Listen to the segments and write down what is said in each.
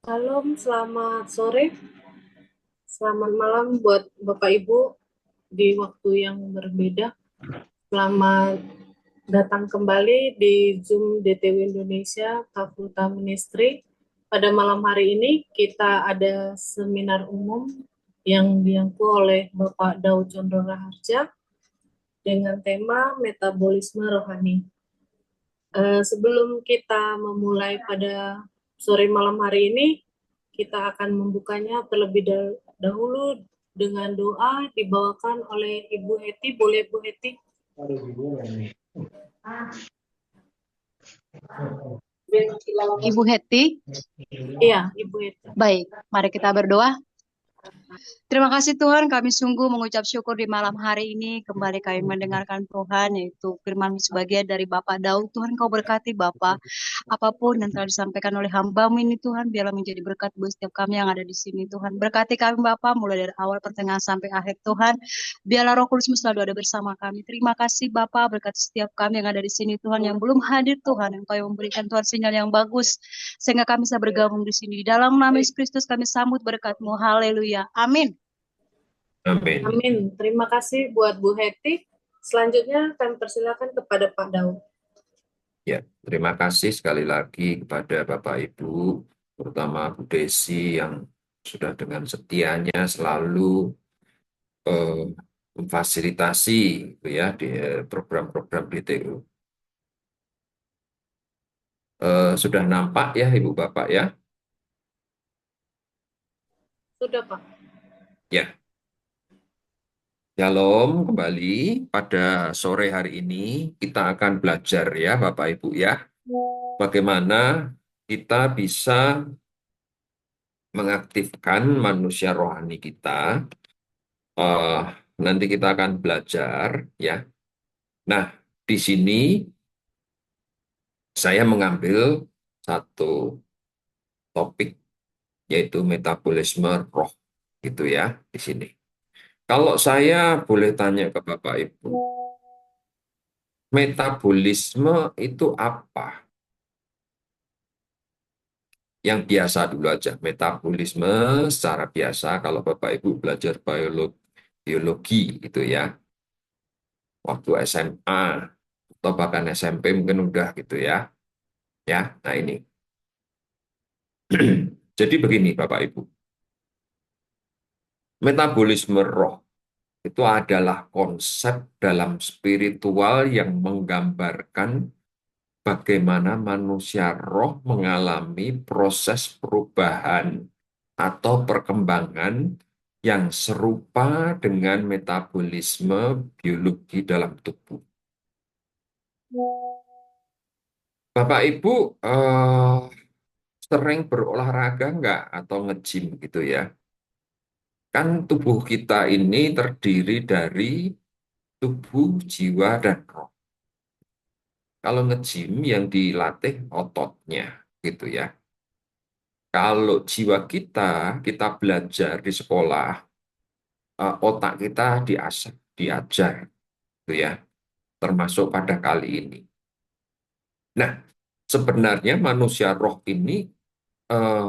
Salam, selamat sore, selamat malam buat Bapak Ibu di waktu yang berbeda. Selamat datang kembali di Zoom DTW Indonesia Fakultas Ministry. Pada malam hari ini kita ada seminar umum yang diangku oleh Bapak Daud Condro Raharja dengan tema metabolisme rohani. Sebelum kita memulai pada sore malam hari ini, kita akan membukanya terlebih dahulu dengan doa dibawakan oleh Ibu Heti. Boleh Bu Heti? Ibu Hetty, Iya, Ibu Heti. baik, mari kita berdoa. Terima kasih Tuhan, kami sungguh mengucap syukur di malam hari ini. Kembali kami mendengarkan Tuhan, yaitu firman sebagian dari Bapak Daud. Tuhan, kau berkati Bapak. Apapun yang telah disampaikan oleh hamba-Mu ini Tuhan, biarlah menjadi berkat buat setiap kami yang ada di sini Tuhan. Berkati kami Bapak, mulai dari awal, pertengahan, sampai akhir Tuhan. Biarlah Roh Kudus-Mu selalu ada bersama kami. Terima kasih Bapak, berkati setiap kami yang ada di sini Tuhan, yang belum hadir Tuhan, yang kau memberikan Tuhan sinyal yang bagus, sehingga kami bisa bergabung di sini. Di dalam nama Yesus Kristus kami sambut berkat-Mu. Haleluya. Amin. Amin. Amin. Terima kasih buat Bu Heti. Selanjutnya kami persilakan kepada Pak Daud. Ya, terima kasih sekali lagi kepada Bapak Ibu, terutama Bu Desi yang sudah dengan setianya selalu eh, memfasilitasi gitu ya di program-program BTU. Sudah nampak ya Ibu Bapak ya? Sudah Pak. Ya, Shalom kembali pada sore hari ini kita akan belajar ya Bapak Ibu ya, bagaimana kita bisa mengaktifkan manusia rohani kita. eh, Nanti kita akan belajar ya. Nah, di sini saya mengambil satu topik yaitu metabolisme roh gitu ya di sini. Kalau saya boleh tanya ke Bapak Ibu, metabolisme itu apa? Yang biasa dulu aja, metabolisme secara biasa kalau Bapak Ibu belajar biologi itu ya, waktu SMA atau bahkan SMP mungkin udah gitu ya. Ya, nah ini. Jadi begini Bapak Ibu, metabolisme roh itu adalah konsep dalam spiritual yang menggambarkan bagaimana manusia roh mengalami proses perubahan atau perkembangan yang serupa dengan metabolisme biologi dalam tubuh. Bapak Ibu sering berolahraga nggak atau nge-gym gitu ya? Kan tubuh kita ini terdiri dari tubuh, jiwa, dan roh. Kalau nge-gym yang dilatih ototnya gitu ya. Kalau jiwa kita belajar di sekolah, otak kita diasah, diajar gitu ya, termasuk pada kali ini. Nah, sebenarnya manusia roh ini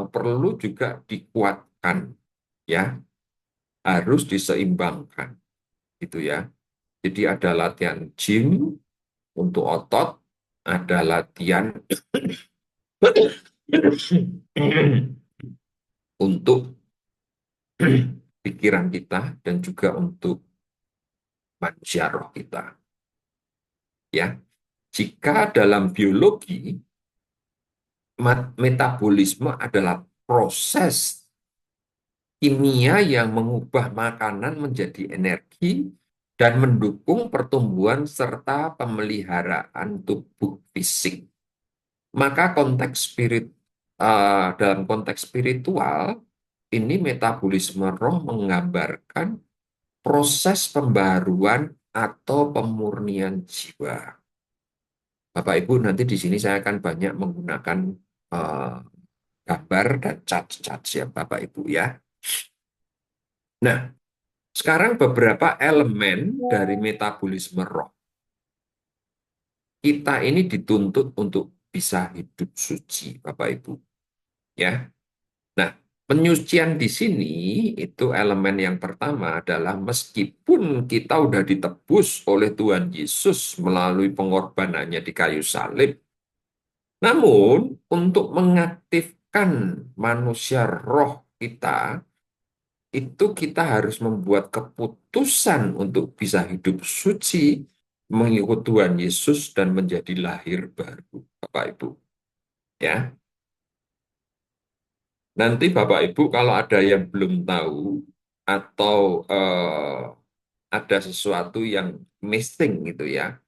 perlu juga dikuatkan ya, harus diseimbangkan gitu ya. Jadi ada latihan gym untuk otot, ada latihan untuk pikiran kita dan juga untuk manusia roh kita. Ya, jika dalam biologi metabolisme adalah proses kimia yang mengubah makanan menjadi energi dan mendukung pertumbuhan serta pemeliharaan tubuh fisik. Maka dalam konteks spiritual ini metabolisme roh menggambarkan proses pembaruan atau pemurnian jiwa. Bapak Ibu, nanti di sini saya akan banyak menggunakan eh, gambar dan cat-cat ya Bapak Ibu ya. Nah, sekarang beberapa elemen dari metabolisme roh. Kita ini dituntut untuk bisa hidup suci, Bapak Ibu. Ya, Nah, penyucian di sini itu elemen yang pertama adalah meskipun kita udah ditebus oleh Tuhan Yesus melalui pengorbanannya di kayu salib, namun untuk mengaktifkan manusia roh kita, itu kita harus membuat keputusan untuk bisa hidup suci, mengikut Tuhan Yesus dan menjadi lahir baru, Bapak Ibu. Ya, nanti Bapak Ibu kalau ada yang belum tahu atau ada sesuatu yang missing gitu ya,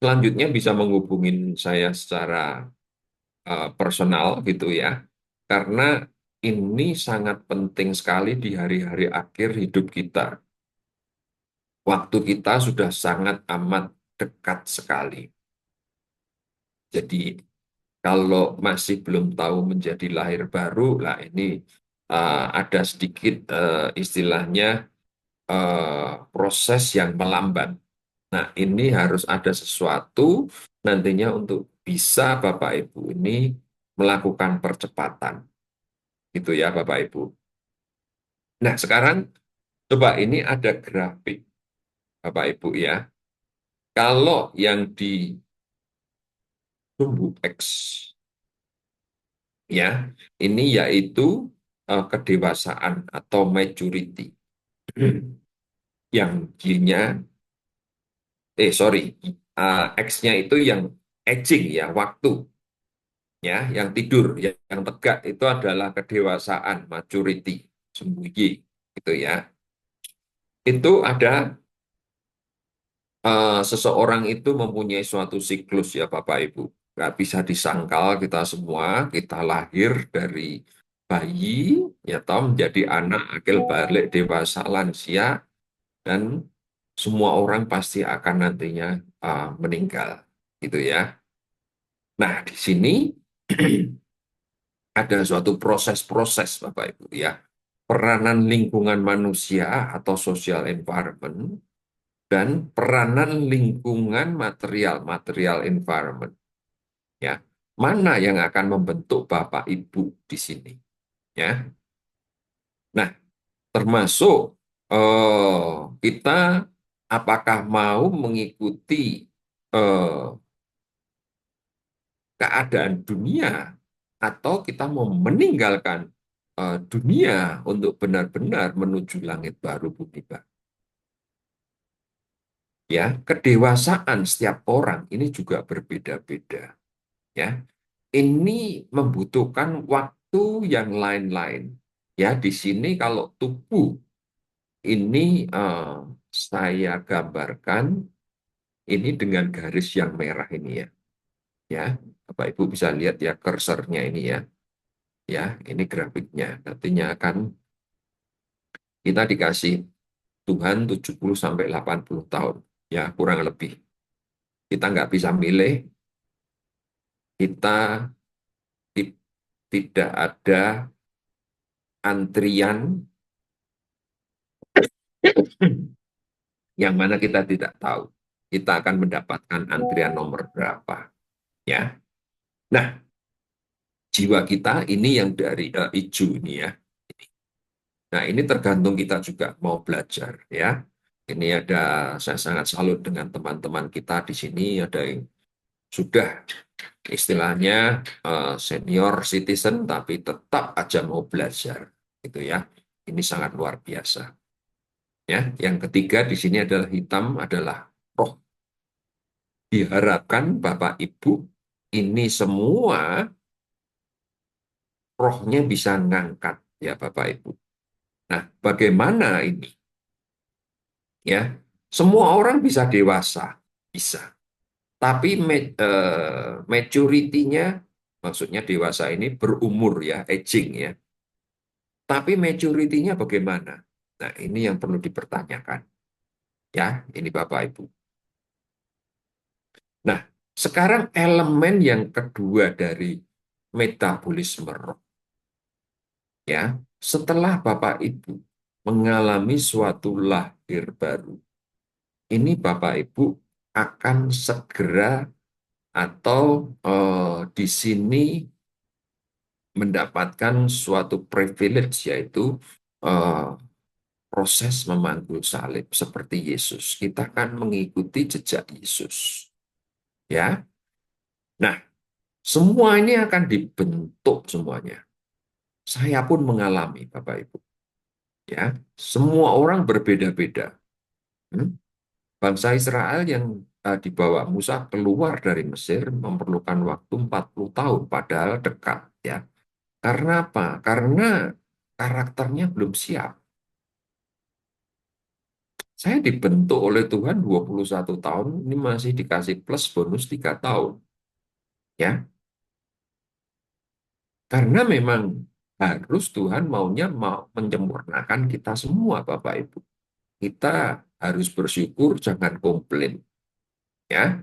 selanjutnya bisa menghubungin saya secara personal gitu ya, karena ini sangat penting sekali di hari-hari akhir hidup kita. Waktu kita sudah sangat amat dekat sekali. Jadi kalau masih belum tahu menjadi lahir baru, lah ini ada sedikit istilahnya proses yang melambat. Nah, ini harus ada sesuatu nantinya untuk bisa Bapak Ibu ini melakukan percepatan. Gitu ya Bapak Ibu. Nah, sekarang coba ini ada grafik Bapak Ibu ya. Kalau yang di sumbu X ya, ini yaitu kedewasaan atau maturity. Yang Y-nya, sorry, X-nya itu yang aging ya, waktu. Ya, yang tidur, yang tegak itu adalah kedewasaan, maturity, sembunyi, gitu ya. Itu ada seseorang itu mempunyai suatu siklus ya Bapak Ibu. Nggak bisa disangkal kita semua, kita lahir dari bayi, ya toh menjadi anak, akil balik, dewasa, lansia, dan semua orang pasti akan nantinya meninggal, gitu ya. Nah, di sini ada suatu proses-proses Bapak Ibu ya. Peranan lingkungan manusia atau social environment dan peranan lingkungan material environment ya. Mana yang akan membentuk Bapak Ibu di sini ya. Nah, termasuk kita apakah mau mengikuti eh, keadaan dunia atau kita mau meninggalkan dunia untuk benar-benar menuju langit baru bumi baru. Ya, kedewasaan setiap orang ini juga berbeda-beda. Ya, ini membutuhkan waktu yang lain-lain. Ya, di sini kalau tubuh ini saya gambarkan ini dengan garis yang merah ini ya. Ya, Bapak Ibu bisa lihat ya kursornya ini ya. Ya, ini grafiknya. Artinya akan kita dikasih Tuhan 70 sampai 80 tahun. Ya, kurang lebih. Kita nggak bisa milih, kita tidak ada antrian yang mana kita tidak tahu. Kita akan mendapatkan antrian nomor berapa. Ya. Nah, jiwa kita ini yang dari hijau ini ya. Nah, ini tergantung kita juga mau belajar ya. Ini ada, saya sangat salut dengan teman-teman kita di sini, ada yang sudah istilahnya senior citizen, tapi tetap aja mau belajar. Gitu ya. Ini sangat luar biasa. Ya, yang ketiga di sini adalah hitam adalah roh. Diharapkan Bapak Ibu ini semua rohnya bisa ngangkat ya Bapak Ibu. Nah, bagaimana ini? Ya, semua orang bisa dewasa, bisa. Tapi maturity-nya, maksudnya dewasa ini berumur ya, aging ya. Tapi maturity-nya bagaimana? Nah, ini yang perlu dipertanyakan. Ya, ini Bapak Ibu. Nah, sekarang elemen yang kedua dari metabolisme roh. Ya, setelah Bapak Ibu mengalami suatu lahir baru, ini Bapak Ibu akan segera atau di sini mendapatkan suatu privilege, yaitu eh, proses memangku salib seperti Yesus. Kita kan mengikuti jejak Yesus. Ya. Nah, semua ini akan dibentuk semuanya. Saya pun mengalami, Bapak Ibu. Ya, semua orang berbeda-beda. Hmm? Bangsa Israel yang dibawa Musa keluar dari Mesir memerlukan waktu 40 tahun, padahal dekat. Ya. Karena apa? Karena karakternya belum siap. Saya dibentuk oleh Tuhan 21 tahun, ini masih dikasih plus bonus 3 tahun. Ya, karena memang harus Tuhan maunya mau menyempurnakan kita semua, Bapak Ibu. Kita harus bersyukur, jangan komplain. Ya.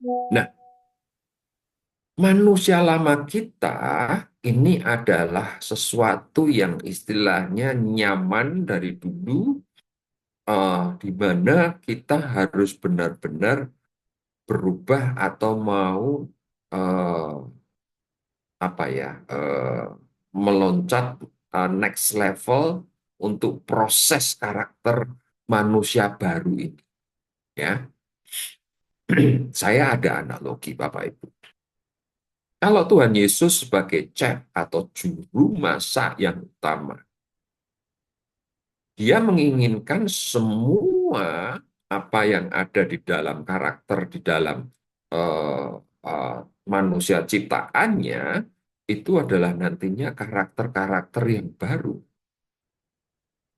Nah, manusia lama kita ini adalah sesuatu yang istilahnya nyaman dari dulu, di mana kita harus benar-benar berubah atau mau eh, apa ya meloncat next level untuk proses karakter manusia baru ini. Ya, saya ada analogi, Bapak Ibu. Kalau Tuhan Yesus sebagai chef atau juru masak yang utama, dia menginginkan semua apa yang ada di dalam karakter, di dalam eh, eh, manusia ciptaannya, itu adalah nantinya karakter-karakter yang baru.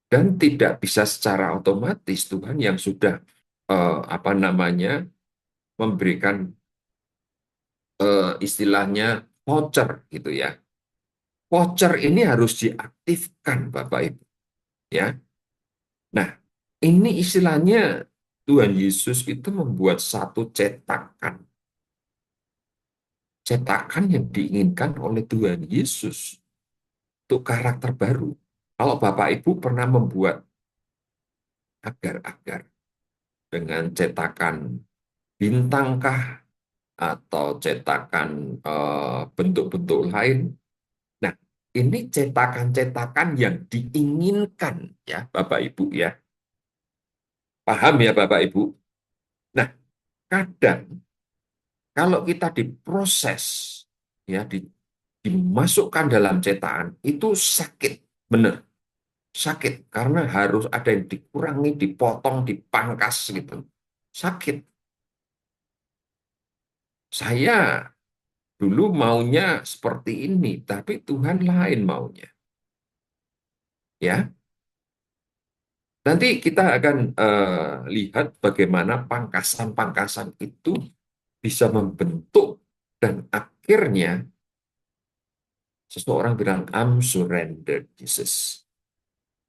Dan tidak bisa secara otomatis Tuhan yang sudah apa namanya memberikan istilahnya voucher gitu ya. Voucher ini harus diaktifkan, Bapak Ibu, ya. Nah, ini istilahnya Tuhan Yesus itu membuat satu cetakan. Cetakan yang diinginkan oleh Tuhan Yesus untuk karakter baru. Kalau Bapak Ibu pernah membuat agar-agar dengan cetakan bintangkah atau cetakan bentuk-bentuk lain. Nah, ini cetakan-cetakan yang diinginkan ya Bapak Ibu ya. Paham ya Bapak Ibu? Nah, kadang kalau kita diproses ya dimasukkan dalam cetakan itu sakit, benar. Sakit karena harus ada yang dikurangi, dipotong, dipangkas gitu. Sakit. Saya dulu maunya seperti ini, tapi Tuhan lain maunya. Ya, nanti kita akan lihat bagaimana pangkasan-pangkasan itu bisa membentuk dan akhirnya seseorang bilang, I'm surrendered, Jesus.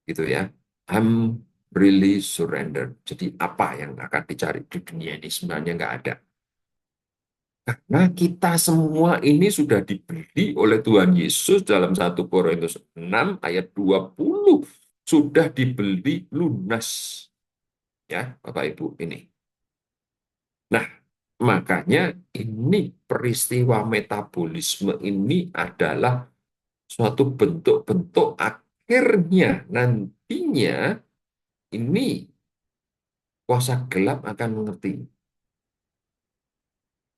Gitu ya. I'm really surrendered. Jadi apa yang akan dicari di dunia ini sebenarnya nggak ada. Nah, kita semua ini sudah dibeli oleh Tuhan Yesus dalam 1 Korintus 6 ayat 20. Sudah dibeli lunas. Ya, Bapak Ibu, ini. Nah, makanya ini peristiwa metabolisme ini adalah suatu bentuk-bentuk akhirnya nantinya ini kuasa gelap akan mengerti.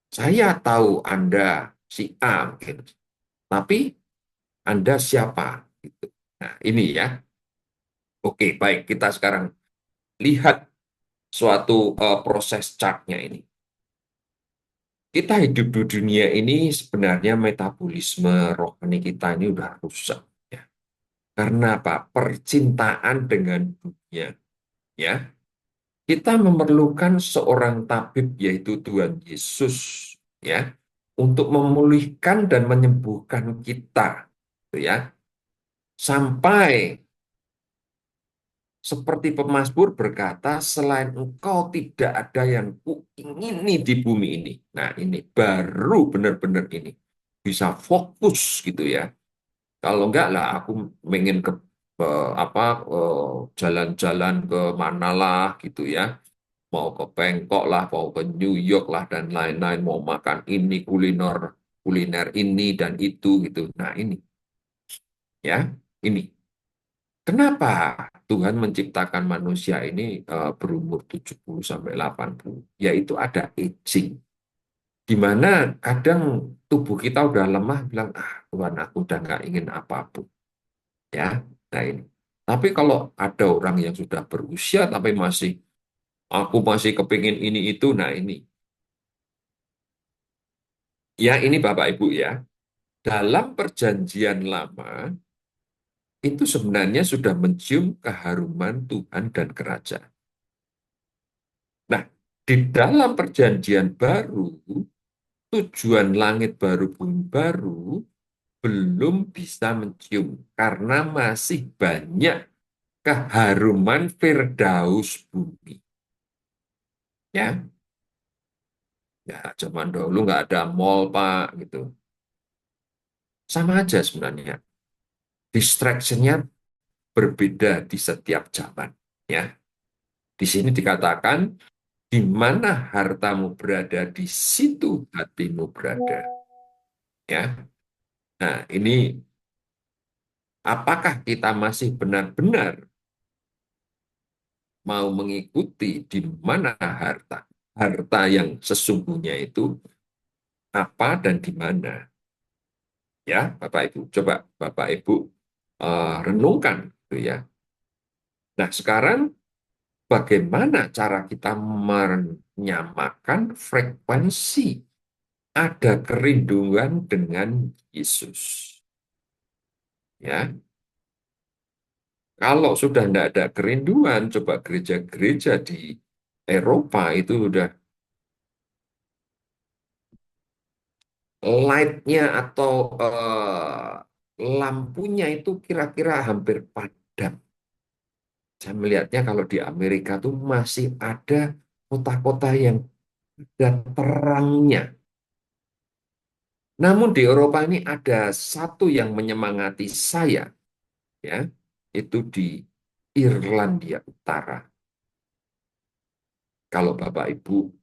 Saya tahu Anda si A mungkin, tapi Anda siapa? Gitu. Nah, ini ya. Oke, baik. Kita sekarang lihat suatu proses chartnya ini. Kita hidup di dunia ini sebenarnya metabolisme rohani kita ini udah rusak. Ya. Karena apa? Percintaan dengan dunia. Ya. Kita memerlukan seorang tabib yaitu Tuhan Yesus. Ya. Untuk memulihkan dan menyembuhkan kita. Gitu ya. Sampai seperti pemazmur berkata, selain engkau tidak ada yang kuingini di bumi ini. Nah, ini baru benar-benar ini bisa fokus gitu ya. Kalau enggak lah, aku ingin ke jalan-jalan ke manalah gitu ya. Mau ke Bangkok lah, mau ke New York lah dan lain-lain, mau makan ini kuliner kuliner ini dan itu gitu. Nah, ini ya, ini. Kenapa Tuhan menciptakan manusia ini berumur 70 sampai 80? Yaitu ada aging. Di mana kadang tubuh kita udah lemah bilang, ah Tuhan aku udah nggak ingin apapun. Ya, nah ini. Tapi kalau ada orang yang sudah berusia tapi aku masih kepingin ini itu, nah ini. Ya ini Bapak Ibu ya, dalam perjanjian lama itu sebenarnya sudah mencium keharuman Tuhan dan kerajaan. Nah, di dalam perjanjian baru, tujuan langit baru bumi baru belum bisa mencium karena masih banyak keharuman Firdaus bumi. Ya, ya zaman dahulu nggak ada mall Pak gitu. Sama aja sebenarnya. Distraction-nya berbeda di setiap zaman. Ya, di sini dikatakan di mana hartamu berada, di situ hatimu berada. Ya, nah ini apakah kita masih benar-benar mau mengikuti di mana harta? Harta yang sesungguhnya itu apa dan di mana? Ya, Bapak Ibu, coba Bapak Ibu renungkan, gitu ya. Nah, sekarang bagaimana cara kita menyamakan frekuensi ada kerinduan dengan Yesus? Ya, kalau sudah tidak ada kerinduan, coba gereja-gereja di Eropa itu udah light-nya atau lampunya itu kira-kira hampir padam. Saya melihatnya kalau di Amerika tuh masih ada kota-kota yang ada terangnya. Namun di Eropa ini ada satu yang menyemangati saya, ya, itu di Irlandia Utara. Kalau Bapak Ibu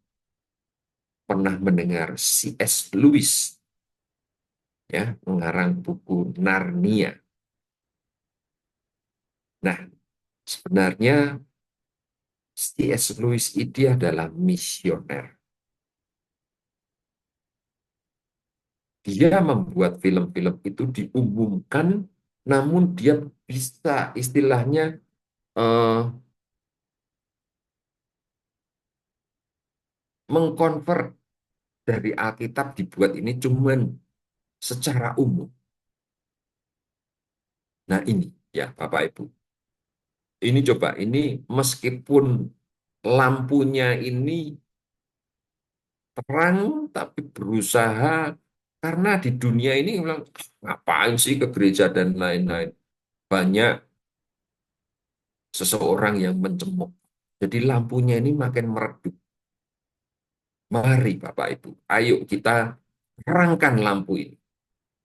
pernah mendengar C.S. Lewis, ya, mengarang buku Narnia. Nah, sebenarnya C.S. Lewis itu adalah misioner. Dia membuat film-film itu diumumkan, namun dia bisa istilahnya eh, mengkonvert dari Alkitab dibuat ini cuman secara umum. Nah ini ya Bapak Ibu. Ini coba, ini meskipun lampunya ini terang, tapi berusaha, karena di dunia ini bilang, ngapain sih ke gereja dan lain-lain. Banyak seseorang yang mencemooh. Jadi lampunya ini makin meredup. Mari Bapak Ibu, ayo kita terangkan lampu ini.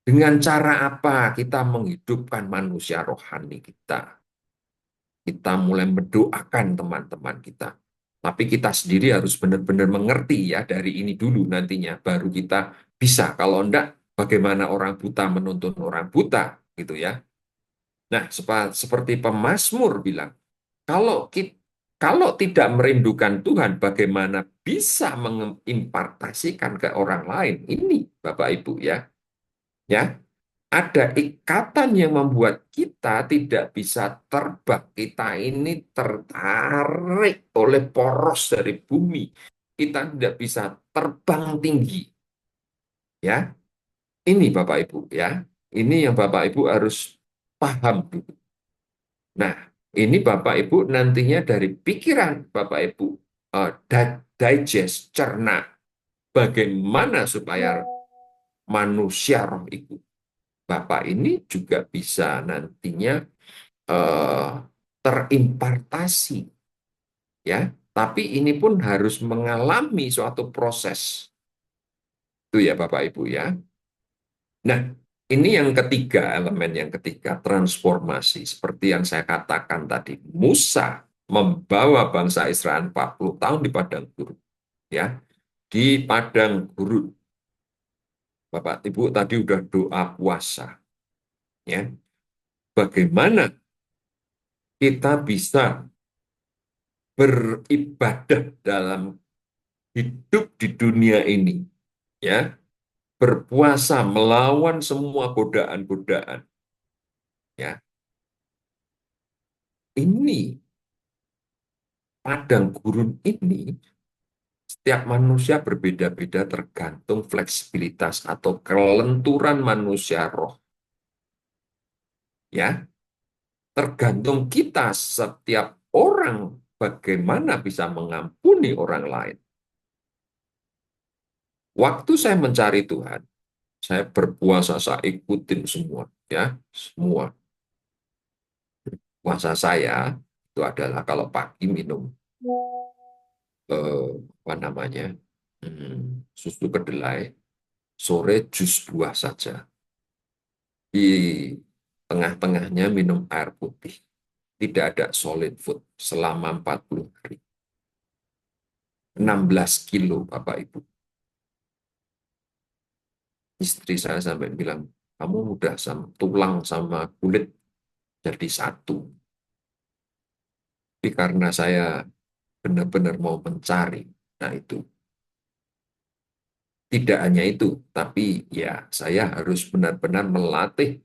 Dengan cara apa kita menghidupkan manusia rohani kita? Kita mulai mendoakan teman-teman kita. Tapi kita sendiri harus benar-benar mengerti ya dari ini dulu nantinya. Baru kita bisa. Kalau enggak, bagaimana orang buta menuntun orang buta gitu ya. Nah, seperti pemazmur bilang, kalau kita, kalau tidak merindukan Tuhan, bagaimana bisa mengimpartasikan ke orang lain? Ini Bapak Ibu ya. Ya, ada ikatan yang membuat kita tidak bisa terbang. Kita ini tertarik oleh poros dari bumi. Kita tidak bisa terbang tinggi. Ya, ini Bapak Ibu ya. Ini yang Bapak Ibu harus paham dulu. Nah, ini Bapak Ibu nantinya dari pikiran Bapak Ibu digest, cerna bagaimana supaya manusia roh itu Bapak ini juga bisa nantinya eh, terimpartasi, ya. Tapi ini pun harus mengalami suatu proses, itu ya Bapak Ibu ya. Nah, ini yang ketiga, elemen yang ketiga, transformasi. Seperti yang saya katakan tadi, Musa membawa bangsa Israel 40 tahun di padang gurun, ya, di padang gurun. Bapak Ibu tadi udah doa puasa, ya. Bagaimana kita bisa beribadah dalam hidup di dunia ini, ya. Berpuasa melawan semua godaan-godaan, ya. Ini padang gurun ini setiap manusia berbeda-beda tergantung fleksibilitas atau kelenturan manusia roh, ya. Tergantung kita setiap orang bagaimana bisa mengampuni orang lain. Waktu saya mencari Tuhan, saya berpuasa, saya ikutin semua, ya, semua. Puasa saya itu adalah kalau pagi minum apa namanya susu kedelai, sore jus buah saja. Di tengah-tengahnya minum air putih. Tidak ada solid food selama 40 hari. 16 kilo, Bapak Ibu. Istri saya sampai bilang, kamu udah sama, tulang sama kulit jadi satu. Tapi karena saya benar-benar mau mencari, nah itu. Tidak hanya itu, tapi ya saya harus benar-benar melatih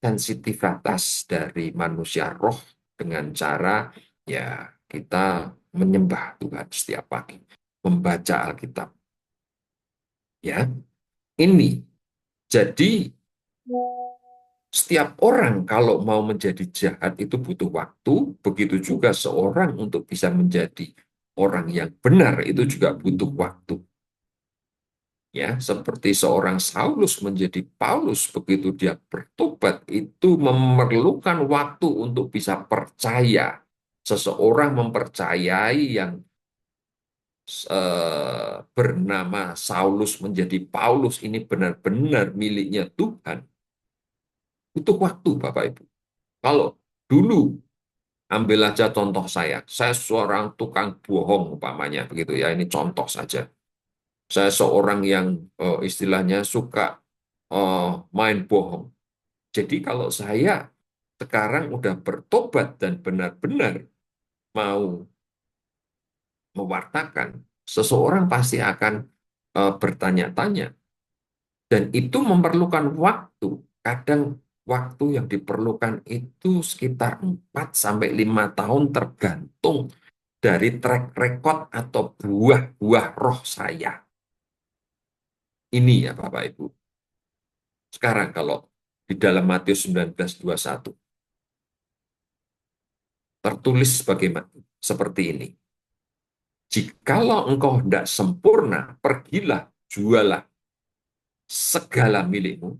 sensitivitas dari manusia roh dengan cara ya kita menyembah Tuhan setiap pagi, membaca Alkitab. Ya, ini jadi setiap orang kalau mau menjadi jahat itu butuh waktu, begitu juga seorang untuk bisa menjadi orang yang benar itu juga butuh waktu. Ya, seperti seorang Saulus menjadi Paulus begitu dia bertobat itu memerlukan waktu untuk bisa percaya. Seseorang mempercayai yang bernama Saulus menjadi Paulus ini benar-benar miliknya Tuhan. Butuh waktu, Bapak Ibu. Kalau dulu ambil aja contoh saya seorang tukang bohong umpamanya begitu ya, ini contoh saja. Saya seorang yang istilahnya suka main bohong. Jadi kalau saya sekarang udah bertobat dan benar-benar mau mewartakan, seseorang pasti akan bertanya-tanya. Dan itu memerlukan waktu. Kadang waktu yang diperlukan itu sekitar 4 sampai 5 tahun tergantung dari track record atau buah-buah roh saya. Ini ya Bapak Ibu. Sekarang kalau di dalam Matius 19:21 tertulis bagaimana? Seperti ini. Jikalau engkau hendak sempurna, pergilah, jualah segala milikmu,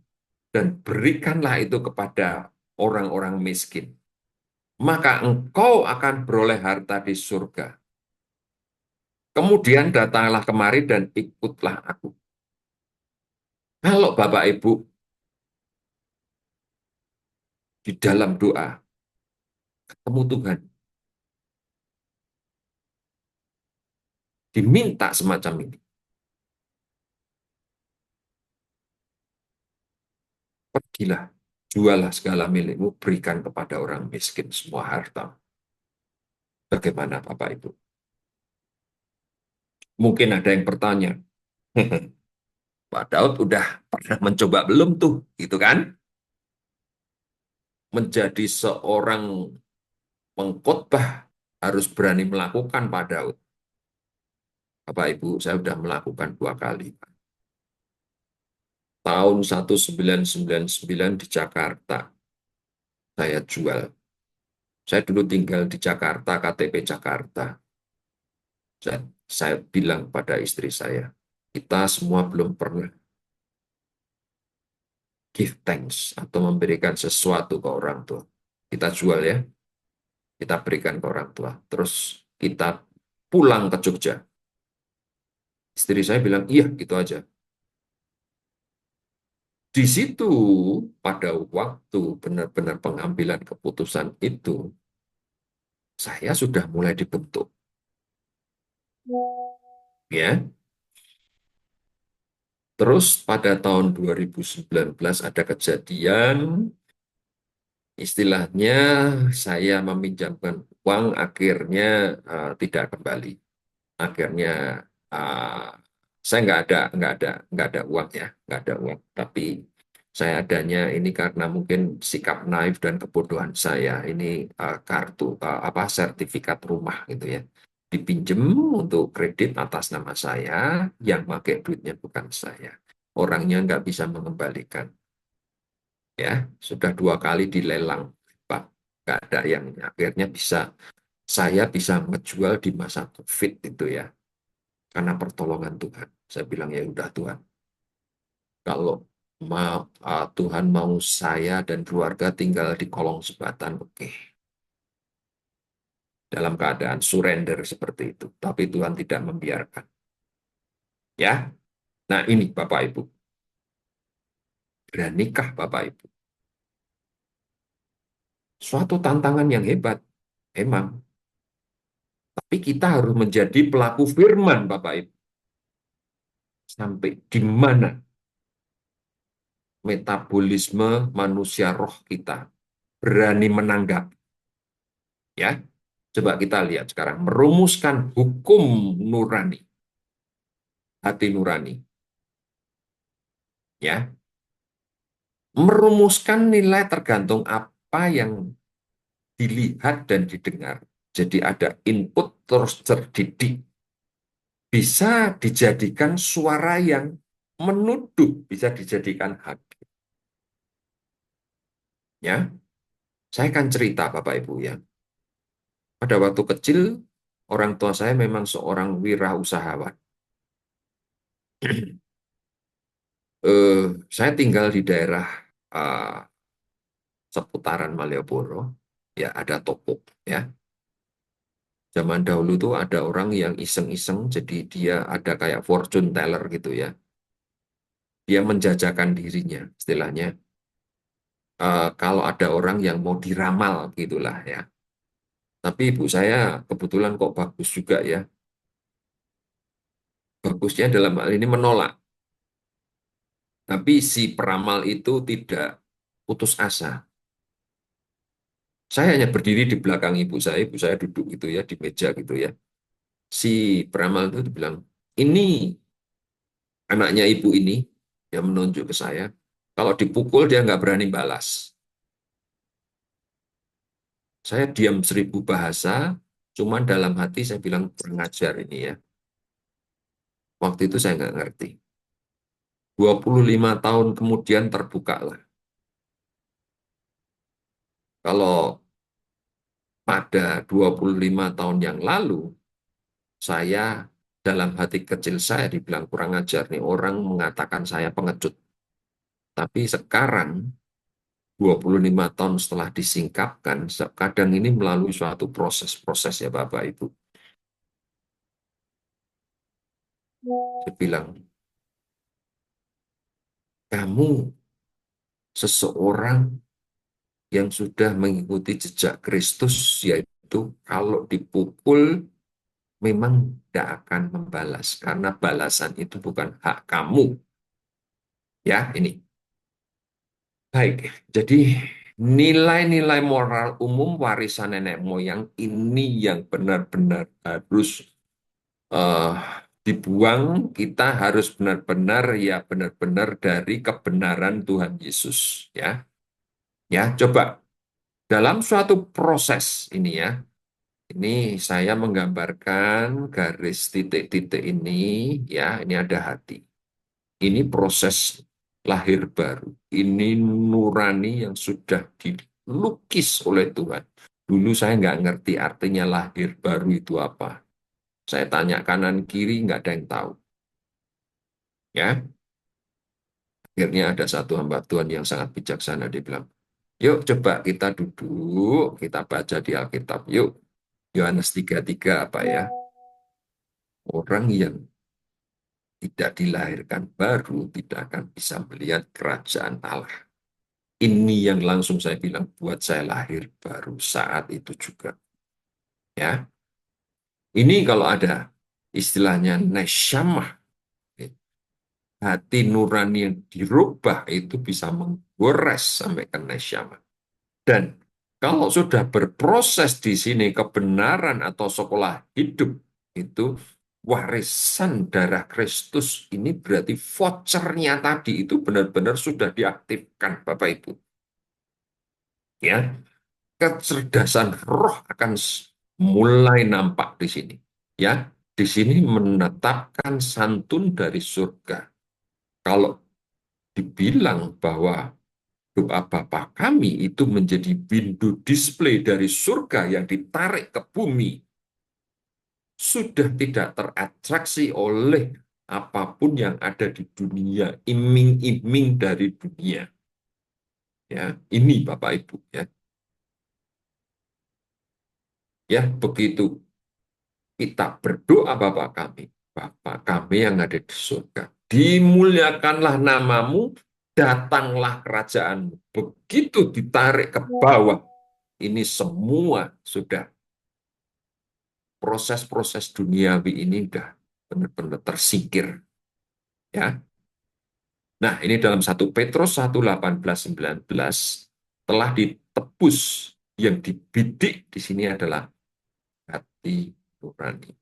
dan berikanlah itu kepada orang-orang miskin. Maka engkau akan beroleh harta di surga. Kemudian datanglah kemari dan ikutlah aku. Kalau Bapak Ibu di dalam doa ketemu Tuhan, diminta semacam ini. Pergilah, jualah segala milikmu, berikan kepada orang miskin semua harta. Bagaimana Bapak Ibu? Mungkin ada yang bertanya, Pak Daud udah pernah mencoba belum tuh, gitu kan? Menjadi seorang pengkhotbah harus berani melakukan Pak Daud. Bapak Ibu, saya sudah melakukan 2 kali. Tahun 1999 di Jakarta, saya jual. Saya dulu tinggal di Jakarta, KTP Jakarta. Saya bilang pada istri saya, kita semua belum pernah give thanks atau memberikan sesuatu ke orang tua. Kita jual ya, kita berikan ke orang tua. Terus kita pulang ke Jogja. Istri saya bilang, iya gitu aja. Di situ pada waktu benar-benar pengambilan keputusan itu, saya sudah mulai dibentuk. Ya, Terus pada tahun 2019 ada kejadian, istilahnya saya meminjamkan uang, akhirnya tidak kembali. Akhirnya uh, saya nggak ada uang ya, nggak ada uang. Tapi saya adanya ini karena mungkin sikap naif dan kebodohan saya. Ini kartu apa sertifikat rumah gitu ya, dipinjem untuk kredit atas nama saya, yang pakai duitnya bukan saya. Orangnya nggak bisa mengembalikan. Ya, sudah 2 kali dilelang, Pak. Nggak ada yang akhirnya saya bisa menjual di masa COVID itu ya, karena pertolongan Tuhan. Saya bilang ya udah Tuhan, kalau Tuhan mau saya dan keluarga tinggal di kolong jembatan, oke. Dalam keadaan surrender seperti itu. Tapi Tuhan tidak membiarkan. Ya, nah ini Bapak Ibu. Beranikah Bapak Ibu? Suatu tantangan yang hebat, emang. Tapi kita harus menjadi pelaku firman Bapak Ibu. Sampai di mana metabolisme manusia roh kita berani menanggap. Ya, coba kita lihat sekarang. Merumuskan hukum nurani. Hati nurani. Ya, merumuskan nilai tergantung apa yang dilihat dan didengar. Jadi ada input terus terdidik. Bisa dijadikan suara yang menuduh, bisa dijadikan hakim. Ya, saya akan cerita Bapak Ibu ya. Pada waktu kecil, orang tua saya memang seorang wirausahawan. Saya tinggal di daerah eh, seputaran Malioboro, ya ada toko, ya. Zaman dahulu tuh ada orang yang iseng-iseng, jadi dia ada kayak fortune teller gitu ya. Dia menjajakan dirinya, istilahnya. Kalau ada orang yang mau diramal gitulah ya. Tapi ibu saya kebetulan kok bagus juga ya. Bagusnya dalam hal ini menolak. Tapi si peramal itu tidak putus asa. Saya hanya berdiri di belakang ibu saya duduk gitu ya di meja gitu ya. Si peramal itu bilang, ini anaknya ibu ini, dia menunjuk ke saya. Kalau dipukul dia nggak berani balas. Saya diam 1000 bahasa, cuman dalam hati saya bilang kurang ajar ini ya. Waktu itu saya nggak ngerti. 25 tahun kemudian terbuka lah. Kalau pada 25 tahun yang lalu, saya dalam hati kecil saya dibilang kurang ajar nih, orang mengatakan saya pengecut. Tapi sekarang 25 tahun setelah disingkapkan, kadang ini melalui suatu proses-proses ya Bapak Ibu. Saya bilang, kamu seseorang yang sudah mengikuti jejak Kristus, yaitu kalau dipukul memang tidak akan membalas, karena balasan itu bukan hak kamu. Ya, ini. Baik, jadi nilai-nilai moral umum warisan nenek moyang ini yang benar-benar harus eh, dibuang. Kita harus benar-benar ya benar-benar dari kebenaran Tuhan Yesus. Ya, coba dalam suatu proses ini ya, ini saya menggambarkan garis titik-titik ini ya, ini ada hati. Ini proses lahir baru. Ini nurani yang sudah dilukis oleh Tuhan. Dulu saya nggak ngerti artinya lahir baru itu apa. Saya tanya kanan kiri, nggak ada yang tahu. Ya, akhirnya ada satu hamba Tuhan yang sangat bijaksana. Dia bilang, yuk coba kita duduk, kita baca di Alkitab. Yuk, Yohanes 3:3 apa ya? Orang yang tidak dilahirkan baru tidak akan bisa melihat kerajaan Allah. Ini yang langsung saya bilang buat saya lahir baru saat itu juga. Ya, ini kalau ada istilahnya nesyamah, hati nurani yang dirubah itu bisa menggores sampai ke neshama. Dan kalau sudah berproses di sini kebenaran atau sekolah hidup itu warisan darah Kristus ini berarti vouchernya tadi itu benar-benar sudah diaktifkan Bapak Ibu. Ya, kecerdasan roh akan mulai nampak di sini. Ya, di sini menetapkan santun dari surga. Kalau dibilang bahwa doa Bapa kami itu menjadi window display dari surga yang ditarik ke bumi, sudah tidak teratraksi oleh apapun yang ada di dunia, iming-iming dari dunia. Ya, ini Bapak Ibu ya. Ya, begitu kita berdoa Bapa kami yang ada di surga, dimuliakanlah namamu, datanglah kerajaanmu. Begitu ditarik ke bawah, ini semua sudah proses-proses duniawi ini sudah benar-benar tersingkir. Ya. Nah, ini dalam 1 Petrus 1:18-19 telah ditebus, yang dibidik di sini adalah hati nurani.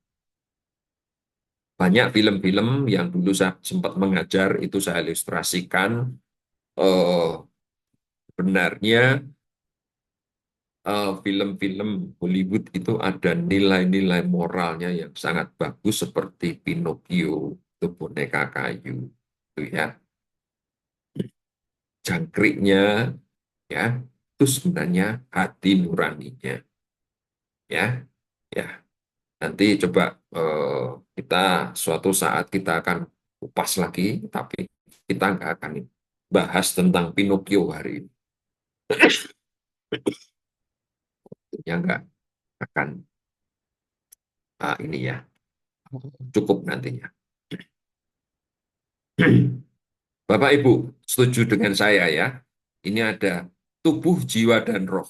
Banyak film-film yang dulu saya sempat mengajar, itu saya ilustrasikan, benarnya film-film Hollywood itu ada nilai-nilai moralnya yang sangat bagus seperti Pinocchio, itu boneka kayu, itu ya, jangkriknya, ya, itu sebenarnya hati nuraninya, ya, ya. Nanti coba kita suatu saat kita akan kupas lagi, tapi kita nggak akan bahas tentang Pinocchio hari ini. Ya nggak akan ini ya, cukup nantinya. Bapak Ibu, setuju dengan saya ya? Ini ada tubuh, jiwa, dan roh.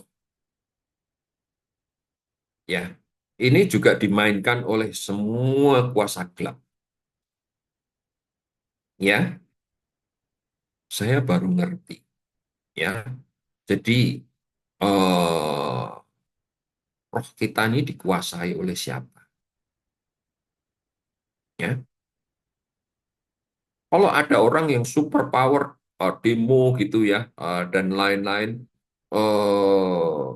Ya, ini juga dimainkan oleh semua kuasa gelap. Ya, saya baru ngerti. Ya, jadi roh kita ini dikuasai oleh siapa? Ya, kalau ada orang yang super power, demo gitu ya, dan lain-lain, eh,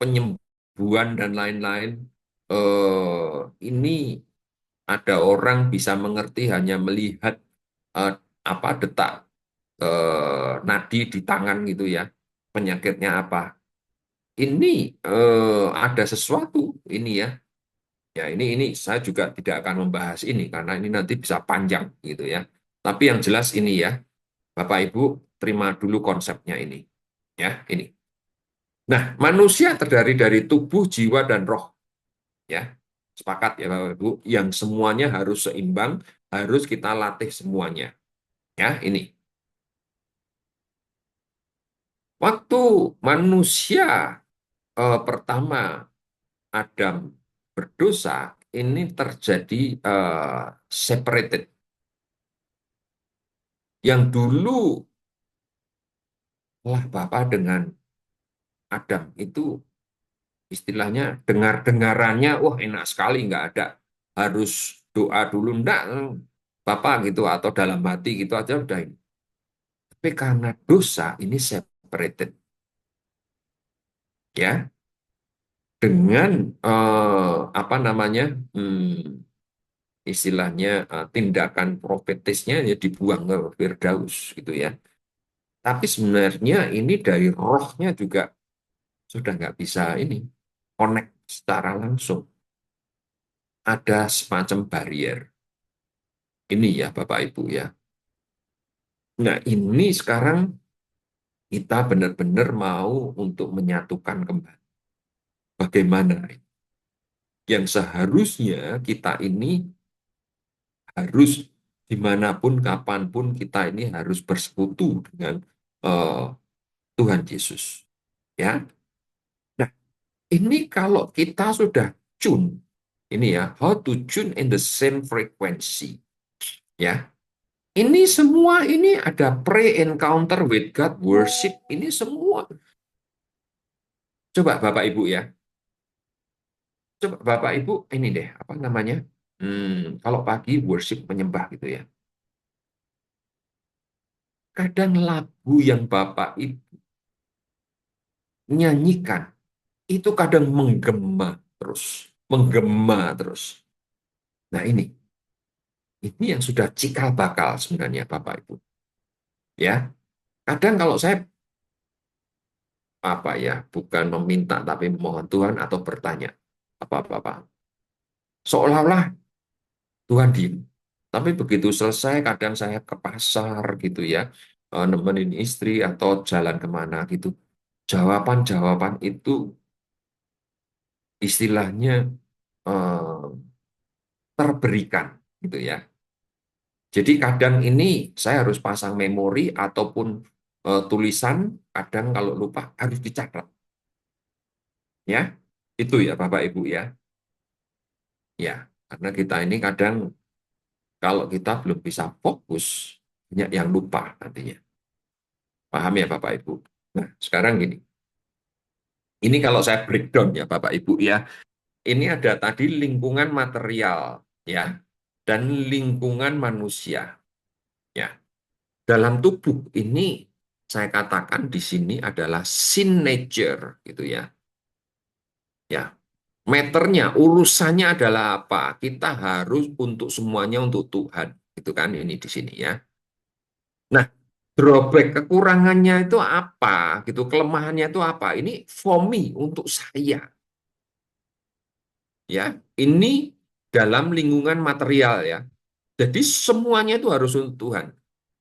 penyembuhan dan lain-lain, ini ada orang bisa mengerti hanya melihat eh, apa detak nadi di tangan gitu ya, penyakitnya apa. Ini ada sesuatu ini ya. Ya ini saya juga tidak akan membahas ini karena ini nanti bisa panjang gitu ya. Tapi yang jelas ini ya, Bapak Ibu terima dulu konsepnya ini. Ya, ini. Nah, manusia terdiri dari tubuh, jiwa, dan roh. Ya, sepakat ya Bapak Ibu, yang semuanya harus seimbang, harus kita latih semuanya. Ya, ini. Waktu manusia pertama Adam berdosa, ini terjadi separated. Yang dulu lah Bapak dengan Adam itu istilahnya dengar-dengarannya, wah enak sekali, nggak ada harus doa dulu, enggak, Bapak gitu, atau dalam hati gitu aja udah ini. Tapi karena dosa ini separated, ya, dengan apa namanya, istilahnya tindakan profetisnya ya dibuang ke Firdaus gitu ya. Tapi sebenarnya ini dari rohnya juga sudah nggak bisa ini connect secara langsung. Ada semacam barrier. Ini ya Bapak Ibu ya. Nah ini sekarang kita benar-benar mau untuk menyatukan kembali. Bagaimana? Yang seharusnya kita ini harus dimanapun, kapanpun kita ini harus bersekutu dengan eh, Tuhan Yesus. Ya, nah ini kalau kita sudah tune, ini ya, how to tune in the same frequency. Ya, Ini semua ini ada pre-encounter with God, worship, ini semua. Coba Bapak Ibu ya, coba Bapak Ibu ini deh, apa namanya? Kalau pagi worship menyembah gitu ya. Kadang lagu yang Bapak Ibu nyanyikan itu kadang menggema terus. Nah ini yang sudah cikal bakal sebenarnya Bapak Ibu. Ya, kadang kalau saya apa ya, bukan meminta tapi memohon Tuhan atau bertanya apa-apa, seolah-olah Tuhan diem. Tapi begitu selesai, kadang saya ke pasar gitu ya, nemenin istri atau jalan kemana gitu. Jawaban-jawaban itu istilahnya eh, terberikan gitu ya. Jadi kadang ini saya harus pasang memori ataupun tulisan, kadang kalau lupa harus dicatat ya. Itu ya Bapak Ibu ya. Ya, karena kita ini kadang kalau kita belum bisa fokus, banyak yang lupa nantinya. Paham ya Bapak Ibu? Nah, sekarang gini. Ini kalau saya breakdown ya Bapak Ibu ya. Ini ada tadi lingkungan material ya dan lingkungan manusia ya. Dalam tubuh ini saya katakan di sini adalah sin nature gitu ya. Ya, meternya urusannya adalah apa? Kita harus untuk semuanya untuk Tuhan. Itu kan ini di sini ya. Nah, drawback kekurangannya itu apa? Gitu, kelemahannya itu apa? Ini for me untuk saya ya. Ini dalam lingkungan material ya. Jadi semuanya itu harus untuk Tuhan.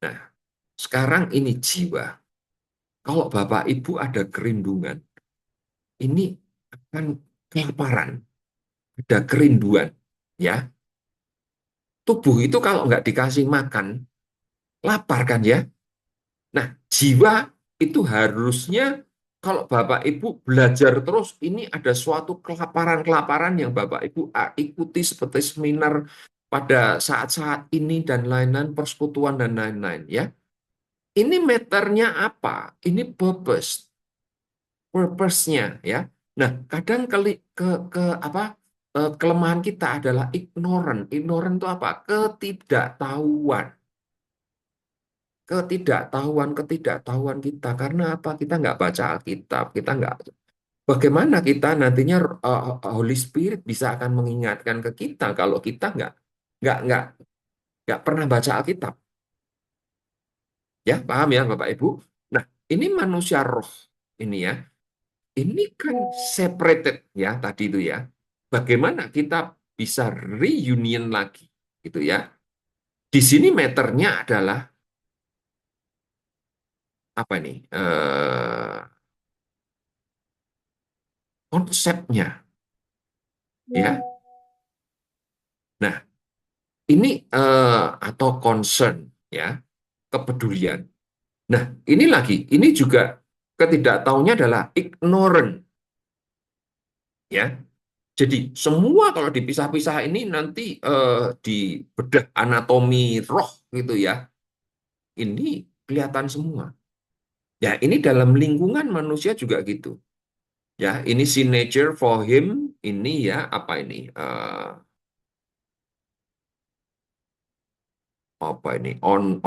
Nah, sekarang ini jiwa. Kalau Bapak Ibu ada kerindungan, ini akan kelaparan, ada kerinduan ya. Tubuh itu kalau nggak dikasih makan, lapar kan ya. Nah, jiwa itu harusnya kalau Bapak Ibu belajar terus, ini ada suatu kelaparan-kelaparan yang Bapak Ibu ikuti seperti seminar pada saat-saat ini dan lain-lain, persekutuan dan lain-lain ya. Ini meternya apa? Ini purpose-nya ya. Nah, kadang ke apa kelemahan kita adalah ignorant. Ignorant itu apa? Ketidaktahuan. Ketidaktahuan kita. Karena apa? Kita nggak baca Alkitab, kita nggak. Bagaimana kita nantinya Holy Spirit bisa akan mengingatkan ke kita kalau kita nggak nggak nggak pernah baca Alkitab, ya paham ya Bapak Ibu? Nah, ini manusia roh ini ya, ini kan separated ya tadi itu ya. Bagaimana kita bisa reunion lagi, gitu ya? Di sini meternya adalah apa nih? Konsepnya, ya. Nah, ini atau concern ya, kepedulian. Nah, ini lagi, ini juga ketidaktahuannya adalah ignorant ya. Jadi semua kalau dipisah-pisah ini nanti di bedah anatomi roh gitu ya. Ini kelihatan semua. Ya, ini dalam lingkungan manusia juga gitu. Ya, ini signature for him, ini ya apa ini? Apa ini? On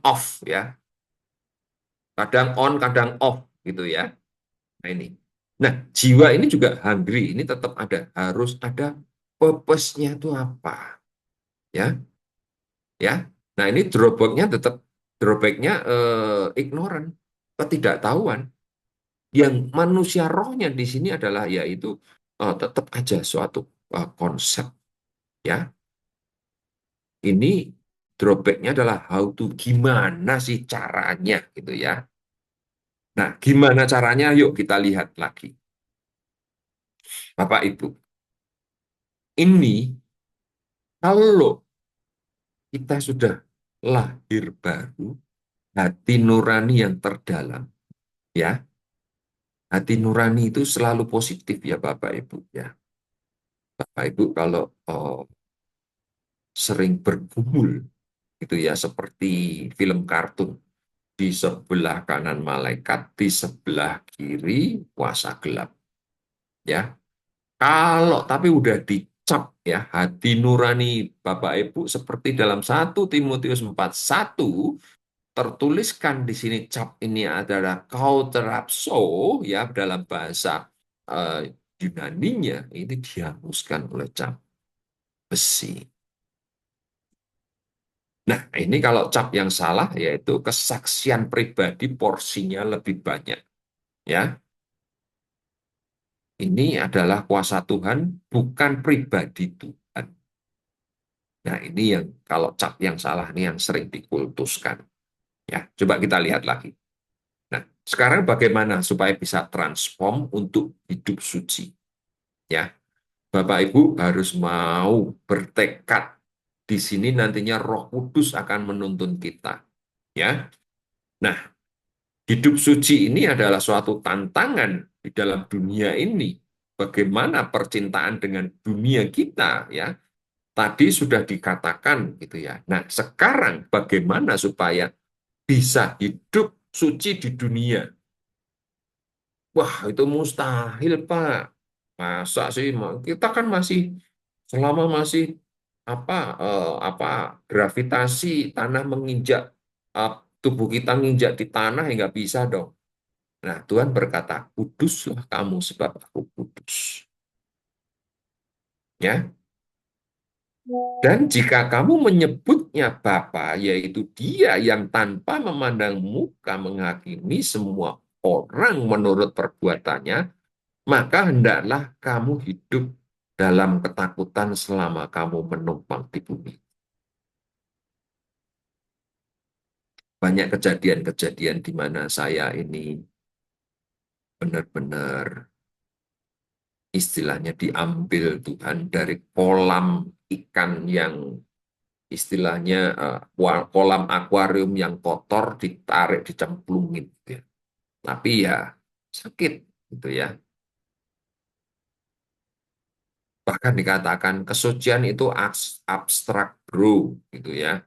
off ya. Kadang on, kadang off gitu ya. Nah, ini. Nah, jiwa ini juga hungry, ini tetap ada, harus ada purpose-nya itu apa, ya, ya. Nah, ini drawback-nya ignorant, ketidaktahuan. Yang manusia rohnya di sini adalah yaitu tetap aja suatu konsep, ya. Ini drawback-nya adalah how to gimana sih caranya gitu ya. Nah, gimana caranya? Yuk kita lihat lagi. Bapak Ibu, ini kalau kita sudah lahir baru, hati nurani yang terdalam, ya. Hati nurani itu selalu positif ya Bapak Ibu ya. Bapak Ibu kalau sering bergumul gitu ya, seperti film kartun. Di sebelah kanan malaikat, di sebelah kiri kuasa gelap. Ya, kalau tapi udah dicap ya, hati nurani Bapak Ibu seperti dalam 1 Timotius 4:1 tertuliskan di sini, cap ini adalah kauterapso ya, dalam bahasa Yunaninya ini dihanguskan oleh cap besi. Nah, ini kalau cap yang salah yaitu kesaksian pribadi porsinya lebih banyak ya. Ini adalah kuasa Tuhan, bukan pribadi Tuhan. Nah, ini yang kalau cap yang salah ini yang sering dikultuskan. Ya, coba kita lihat lagi. Nah, sekarang bagaimana supaya bisa transform untuk hidup suci? Ya, Bapak Ibu harus mau bertekad. Di sini nantinya Roh Kudus akan menuntun kita. Ya, nah, hidup suci ini adalah suatu tantangan di dalam dunia ini. Bagaimana percintaan dengan dunia kita, ya? Tadi sudah dikatakan gitu ya. Nah, sekarang bagaimana supaya bisa hidup suci di dunia? Wah, itu mustahil, Pak. Masa sih? Kita kan masih selama masih apa apa gravitasi tanah menginjak eh, tubuh kita menginjak di tanah ya nggak bisa dong. Nah, Tuhan berkata, kuduslah kamu sebab aku kudus. Ya, dan jika kamu menyebutnya Bapa, yaitu Dia yang tanpa memandang muka menghakimi semua orang menurut perbuatannya, maka hendaklah kamu hidup dalam ketakutan selama kamu menumpang di bumi. Banyak kejadian-kejadian di mana saya ini benar-benar istilahnya diambil Tuhan dari kolam ikan yang istilahnya kolam akuarium yang kotor ditarik dicemplungin gitu ya. Tapi ya sakit gitu ya. Bahkan dikatakan kesucian itu abstrak bro gitu ya.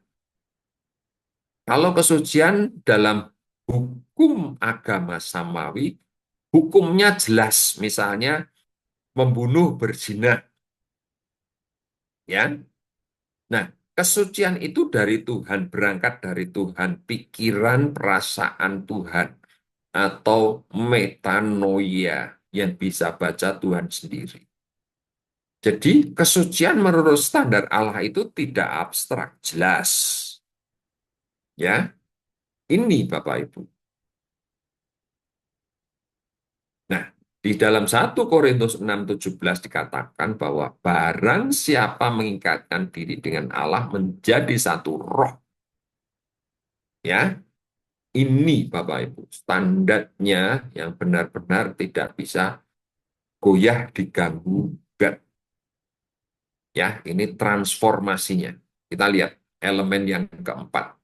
Kalau kesucian dalam hukum agama samawi, hukumnya jelas, misalnya membunuh berzina ya. Nah, kesucian itu dari Tuhan, berangkat dari Tuhan, pikiran, perasaan Tuhan, atau metanoia yang bisa baca Tuhan sendiri. Jadi, kesucian menurut standar Allah itu tidak abstrak, jelas. Ya, ini Bapak Ibu. Nah, di dalam 1 Korintus 6:17 dikatakan bahwa barang siapa mengikatkan diri dengan Allah menjadi satu roh. Ya, ini Bapak Ibu, standarnya yang benar-benar tidak bisa goyah diganggu gugat. Ya, ini transformasinya. Kita lihat elemen yang keempat.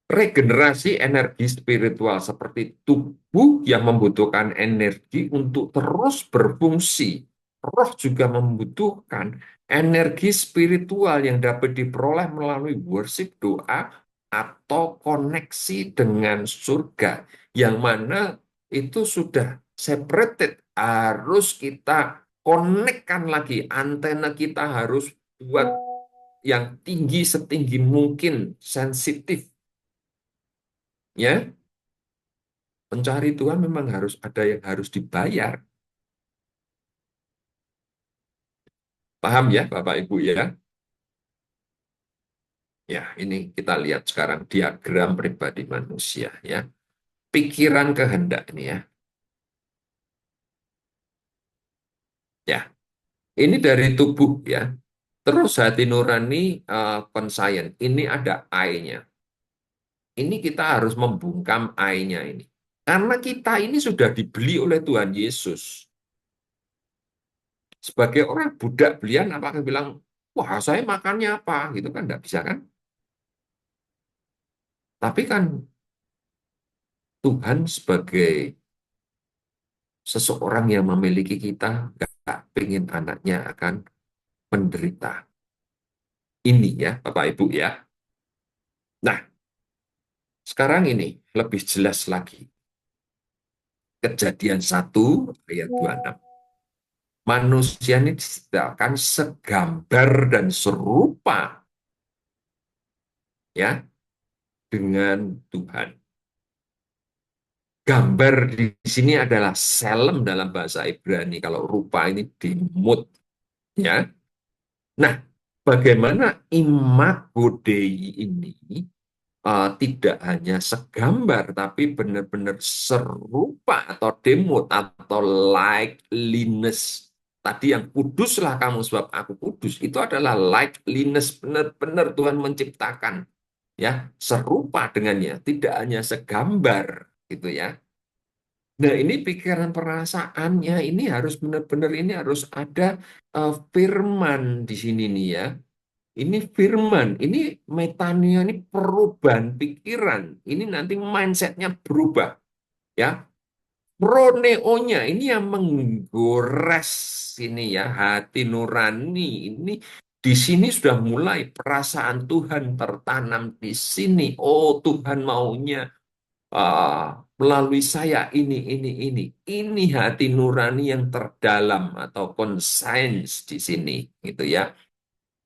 Regenerasi energi spiritual seperti tubuh yang membutuhkan energi untuk terus berfungsi. Roh juga membutuhkan energi spiritual yang dapat diperoleh melalui worship, doa, atau koneksi dengan surga. Yang mana itu sudah separated. Harus kita konekkan lagi. Antena kita harus buat yang tinggi setinggi mungkin, sensitif. Ya, mencari Tuhan memang harus ada yang harus dibayar. Paham ya, Bapak Ibu ya? Ya, ini kita lihat sekarang diagram pribadi manusia ya. Pikiran kehendak ini ya. Ya, ini dari tubuh ya. Terus hati nurani conscience. Ini ada I-nya. Ini kita harus membungkam I-nya ini. Karena kita ini sudah dibeli oleh Tuhan Yesus. Sebagai orang budak belian, apakah bilang, wah saya makannya apa? Gitu kan, enggak bisa kan? Tapi kan Tuhan sebagai seseorang yang memiliki kita, nggak ingin anaknya akan menderita. ini ya, Bapak Ibu ya. Nah, sekarang ini lebih jelas lagi. Kejadian 1 ayat 26. Manusia ini diciptakan segambar dan serupa ya dengan Tuhan. Gambar di sini adalah selem dalam bahasa Ibrani. Kalau rupa ini dimut ya. Nah, bagaimana imago Dei ini tidak hanya segambar, tapi benar-benar serupa atau demut atau likeliness. Tadi yang kuduslah kamu sebab aku kudus. Itu adalah likeliness, benar-benar Tuhan menciptakan ya serupa dengannya, tidak hanya segambar gitu ya. Nah, ini pikiran perasaannya ini harus benar-benar ini harus ada firman di sini nih ya. Ini firman, ini metanoia, ini perubahan pikiran. Ini nanti mindsetnya berubah. Ya, proneonya ini yang menggores ini ya, hati nurani. Ini di sini sudah mulai perasaan Tuhan tertanam di sini. Oh, Tuhan maunya melalui saya ini. Ini hati nurani yang terdalam atau conscience di sini, gitu ya.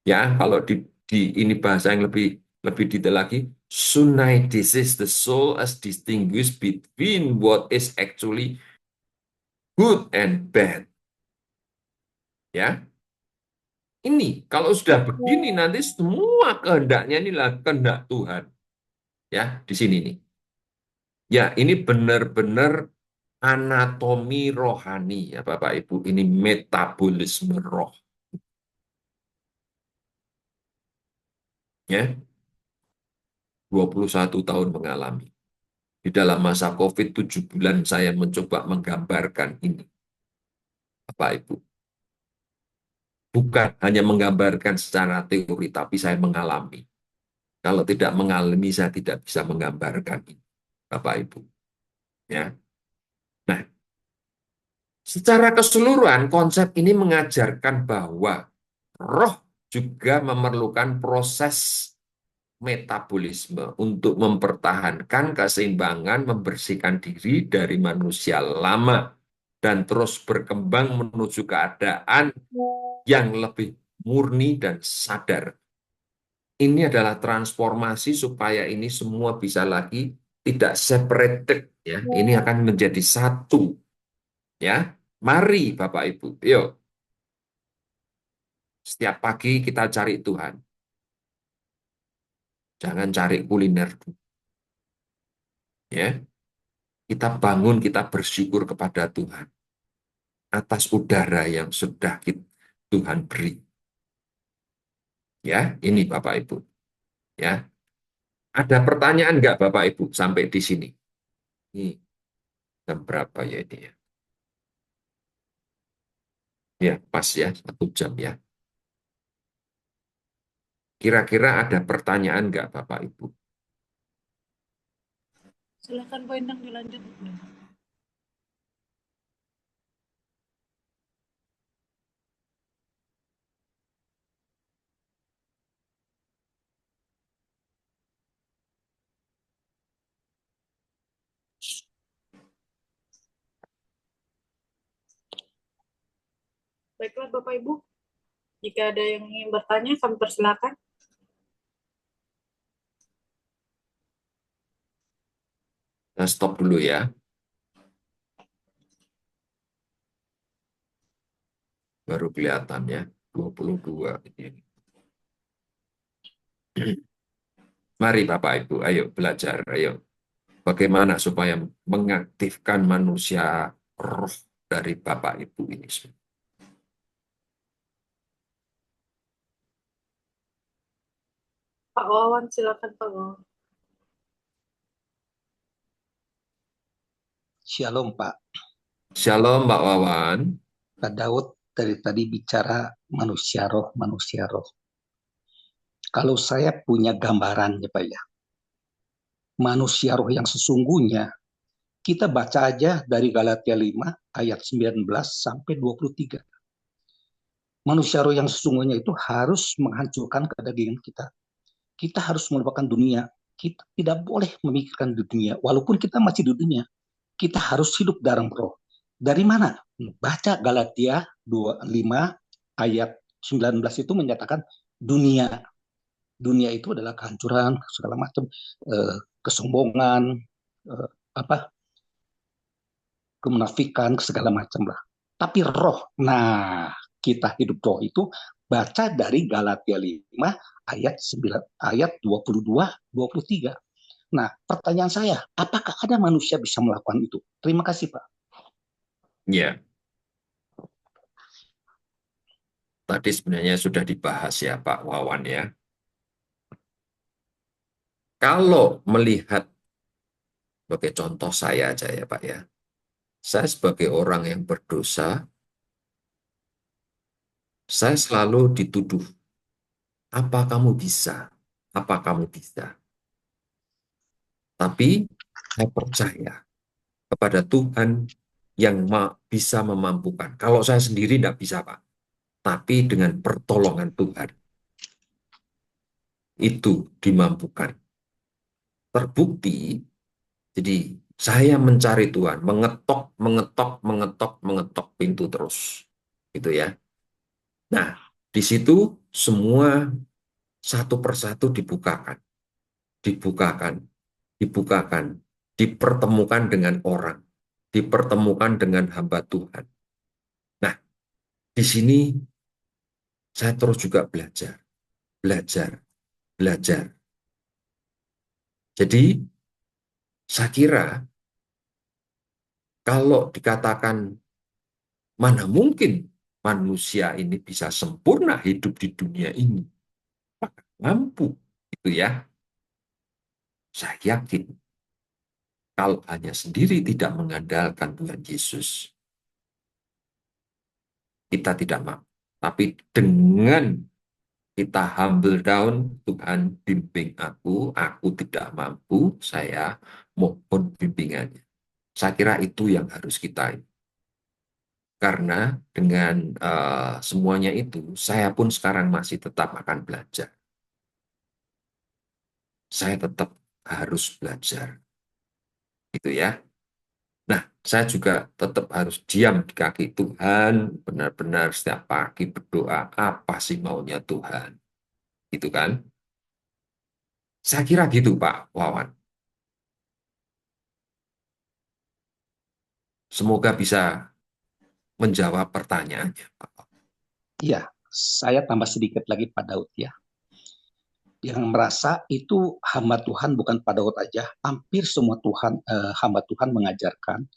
Ya, kalau di ini bahasa yang lebih lebih detail lagi, sunaidesis, the soul as distinguished between what is actually good and bad. Ya, ini kalau sudah begini nanti semua kehendaknya inilah kehendak Tuhan. Ya, di sini nih. Ya, ini benar-benar anatomi rohani ya Bapak Ibu. Ini metabolisme roh. Ya, 21 tahun mengalami. Di dalam masa COVID 7 bulan saya mencoba menggambarkan ini, Bapak Ibu. Bukan hanya menggambarkan secara teori, tapi saya mengalami. Kalau tidak mengalami, saya tidak bisa menggambarkan ini, Bapak Ibu. Ya. Nah, secara keseluruhan konsep ini mengajarkan bahwa roh juga memerlukan proses metabolisme untuk mempertahankan keseimbangan, membersihkan diri dari manusia lama, dan terus berkembang menuju keadaan yang lebih murni dan sadar. Ini adalah transformasi supaya ini semua bisa lagi tidak separated ya. Ini akan menjadi satu ya. Mari Bapak Ibu, yuk setiap pagi kita cari Tuhan. Jangan cari kuliner ya. Kita bangun, kita bersyukur kepada Tuhan atas udara yang sudah Tuhan beri. Ya, ini Bapak Ibu. Ya, ada pertanyaan nggak Bapak Ibu sampai di sini? Ini jam berapa ya ini ya? Ya, pas ya, 1 jam ya. Kira-kira ada pertanyaan nggak Bapak Ibu? Silakan Bu Endang dilanjut. Baiklah Bapak Ibu, jika ada yang ingin bertanya, kami persilakan. Nah, stop dulu ya. Baru kelihatan ya, 22 ini. Mari Bapak Ibu, ayo belajar, ayo. Bagaimana supaya mengaktifkan manusia roh dari Bapak Ibu ini semua. Pak Wawan, silakan Pak Wawan. Shalom Pak. Shalom Mbak Wawan. Pak Daud dari tadi bicara manusia roh, manusia roh. Kalau saya punya gambaran ya Pak ya, manusia roh yang sesungguhnya, kita baca aja dari Galatia 5 ayat 19 sampai 23. Manusia roh yang sesungguhnya itu harus menghancurkan kedagingan kita. Kita harus melupakan dunia. Kita tidak boleh memikirkan di dunia. Walaupun kita masih di dunia, kita harus hidup dalam roh. Dari mana? Baca Galatia 25 ayat 19 itu menyatakan dunia. Dunia itu adalah kehancuran, segala macam, kesombongan, apa, kemunafikan, segala macam lah. Tapi roh, nah kita hidup roh itu baca dari Galatia 5 ayat 9, ayat 22, 23. Nah, pertanyaan saya, apakah ada manusia bisa melakukan itu? Terima kasih, Pak. Ya, tadi sebenarnya sudah dibahas ya Pak Wawan ya. Kalau melihat sebagai contoh saya aja ya Pak ya. Saya sebagai orang yang berdosa, saya selalu dituduh, apa kamu bisa? Apa kamu bisa? Tapi saya percaya kepada Tuhan yang bisa memampukan. Kalau saya sendiri tidak bisa Pak, tapi dengan pertolongan Tuhan itu dimampukan. Terbukti, jadi saya mencari Tuhan, mengetok, mengetok, mengetok, mengetok pintu terus. Gitu ya. Nah, di situ semua satu persatu dibukakan, dibukakan, dibukakan, dipertemukan dengan orang, dipertemukan dengan hamba Tuhan. Nah, di sini saya terus juga belajar, belajar, belajar. Jadi, saya kira kalau dikatakan mana mungkin manusia ini bisa sempurna hidup di dunia ini, mampu, itu ya. Saya yakin kalau hanya sendiri tidak mengandalkan Tuhan Yesus, kita tidak mampu. Tapi dengan kita humble down, Tuhan bimbing aku tidak mampu, saya mohon bimbingannya. Saya kira itu yang harus kita. Karena dengan semuanya itu, saya pun sekarang masih tetap akan belajar. Saya tetap harus belajar. Gitu ya. Nah, saya juga tetap harus diam di kaki Tuhan, benar-benar setiap pagi berdoa, apa sih maunya Tuhan? Gitu kan? Saya kira gitu, Pak Wawan. Semoga bisa menjawab pertanyaannya, Pak. Iya, saya tambah sedikit lagi Pak Daud ya. Yang merasa itu hamba Tuhan bukan Pak Daud aja, hampir semua hamba Tuhan mengajarkan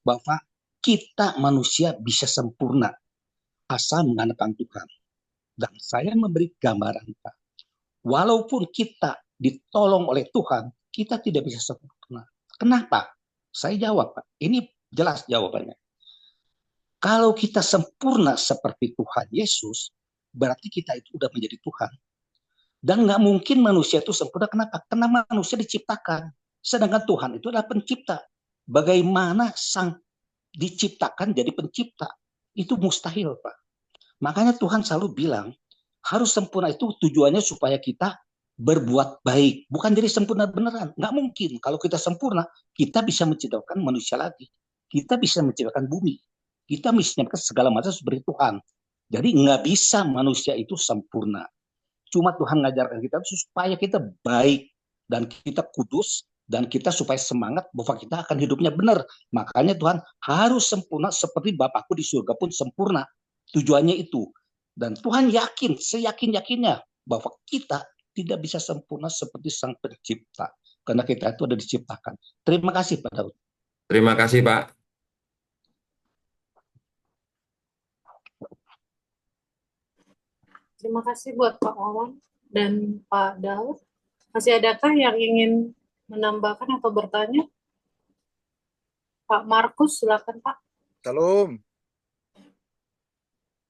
bahwa kita manusia bisa sempurna asal mengandalkan Tuhan. Dan saya memberi gambaran Pak, walaupun kita ditolong oleh Tuhan, kita tidak bisa sempurna. Kenapa? Saya jawab Pak, ini jelas jawabannya. Kalau kita sempurna seperti Tuhan Yesus, berarti kita itu udah menjadi Tuhan. Dan nggak mungkin manusia itu sempurna. Kenapa? Karena manusia diciptakan. Sedangkan Tuhan itu adalah pencipta. Bagaimana sang diciptakan jadi pencipta? Itu mustahil, Pak. Makanya Tuhan selalu bilang, harus sempurna itu tujuannya supaya kita berbuat baik. Bukan jadi sempurna beneran. Nggak mungkin. Kalau kita sempurna, kita bisa menciptakan manusia lagi. Kita bisa menciptakan bumi. Kita bisa menciptakan segala macam seperti Tuhan. Jadi nggak bisa manusia itu sempurna. Cuma Tuhan mengajarkan kita supaya kita baik dan kita kudus dan kita supaya semangat bahwa kita akan hidupnya benar. Makanya Tuhan harus sempurna seperti Bapakku di surga pun sempurna. Tujuannya itu. Dan Tuhan yakin, seyakin-yakinnya bahwa kita tidak bisa sempurna seperti Sang Pencipta. Karena kita itu ada diciptakan. Terima kasih Pak Daud. Terima kasih, Pak. Terima kasih buat Pak Wawan dan Pak Daud. Masih adakah yang ingin menambahkan atau bertanya? Pak Markus, silakan Pak. Salam.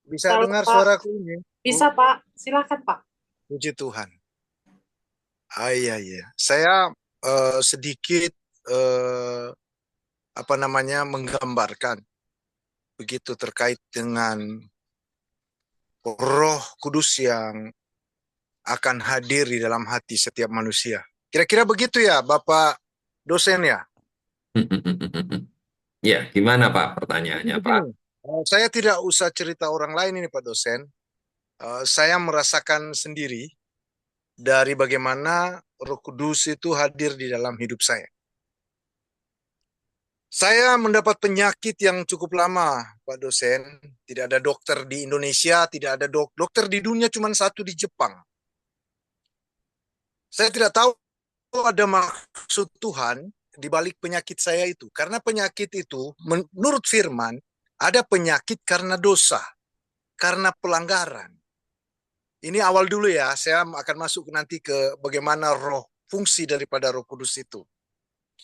Bisa Kalau dengar Pak, suaraku ini? bisa Pak, silakan Pak. Puji Tuhan. Iya. Saya sedikit menggambarkan begitu terkait dengan Roh Kudus yang akan hadir di dalam hati setiap manusia. Kira-kira begitu ya, Bapak dosen ya? Ya, gimana Pak pertanyaannya Pak? Begini, saya tidak usah cerita orang lain ini Pak dosen. Saya merasakan sendiri dari bagaimana Roh Kudus itu hadir di dalam hidup saya. Saya mendapat penyakit yang cukup lama, Pak dosen. Tidak ada dokter di Indonesia, tidak ada dokter di dunia, cuma satu di Jepang. Saya tidak tahu ada maksud Tuhan di balik penyakit saya itu. Karena penyakit itu, menurut firman, ada penyakit karena dosa, karena pelanggaran. Ini awal dulu ya, saya akan masuk nanti ke bagaimana fungsi daripada Roh Kudus itu.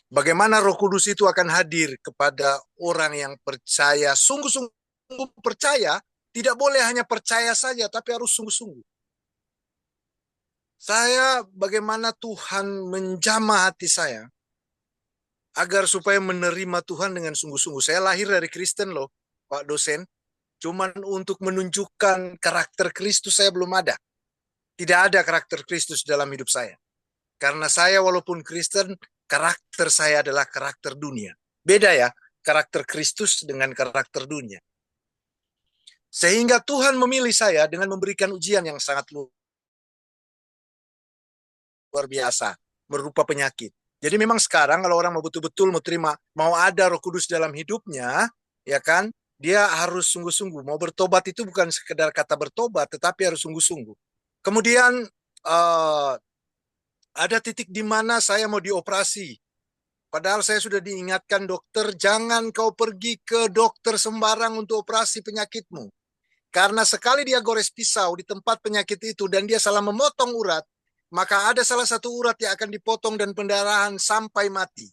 Bagaimana Roh Kudus itu akan hadir kepada orang yang percaya, sungguh-sungguh percaya, tidak boleh hanya percaya saja, tapi harus sungguh-sungguh. Saya bagaimana Tuhan menjamah hati saya, agar supaya menerima Tuhan dengan sungguh-sungguh. Saya lahir dari Kristen loh, Pak dosen. Cuman untuk menunjukkan karakter Kristus saya belum ada. Tidak ada karakter Kristus dalam hidup saya. Karena saya walaupun Kristen, karakter saya adalah karakter dunia. Beda ya, karakter Kristus dengan karakter dunia. Sehingga Tuhan memilih saya dengan memberikan ujian yang sangat luar biasa, berupa penyakit. Jadi memang sekarang kalau orang mau betul-betul mau terima, mau ada Roh Kudus dalam hidupnya, ya kan, dia harus sungguh-sungguh. Mau bertobat itu bukan sekedar kata bertobat, tetapi harus sungguh-sungguh. Kemudian ada titik di mana saya mau dioperasi. Padahal saya sudah diingatkan dokter, jangan kau pergi ke dokter sembarang untuk operasi penyakitmu. Karena sekali dia gores pisau di tempat penyakit itu dan dia salah memotong urat, maka ada salah satu urat yang akan dipotong dan pendarahan sampai mati.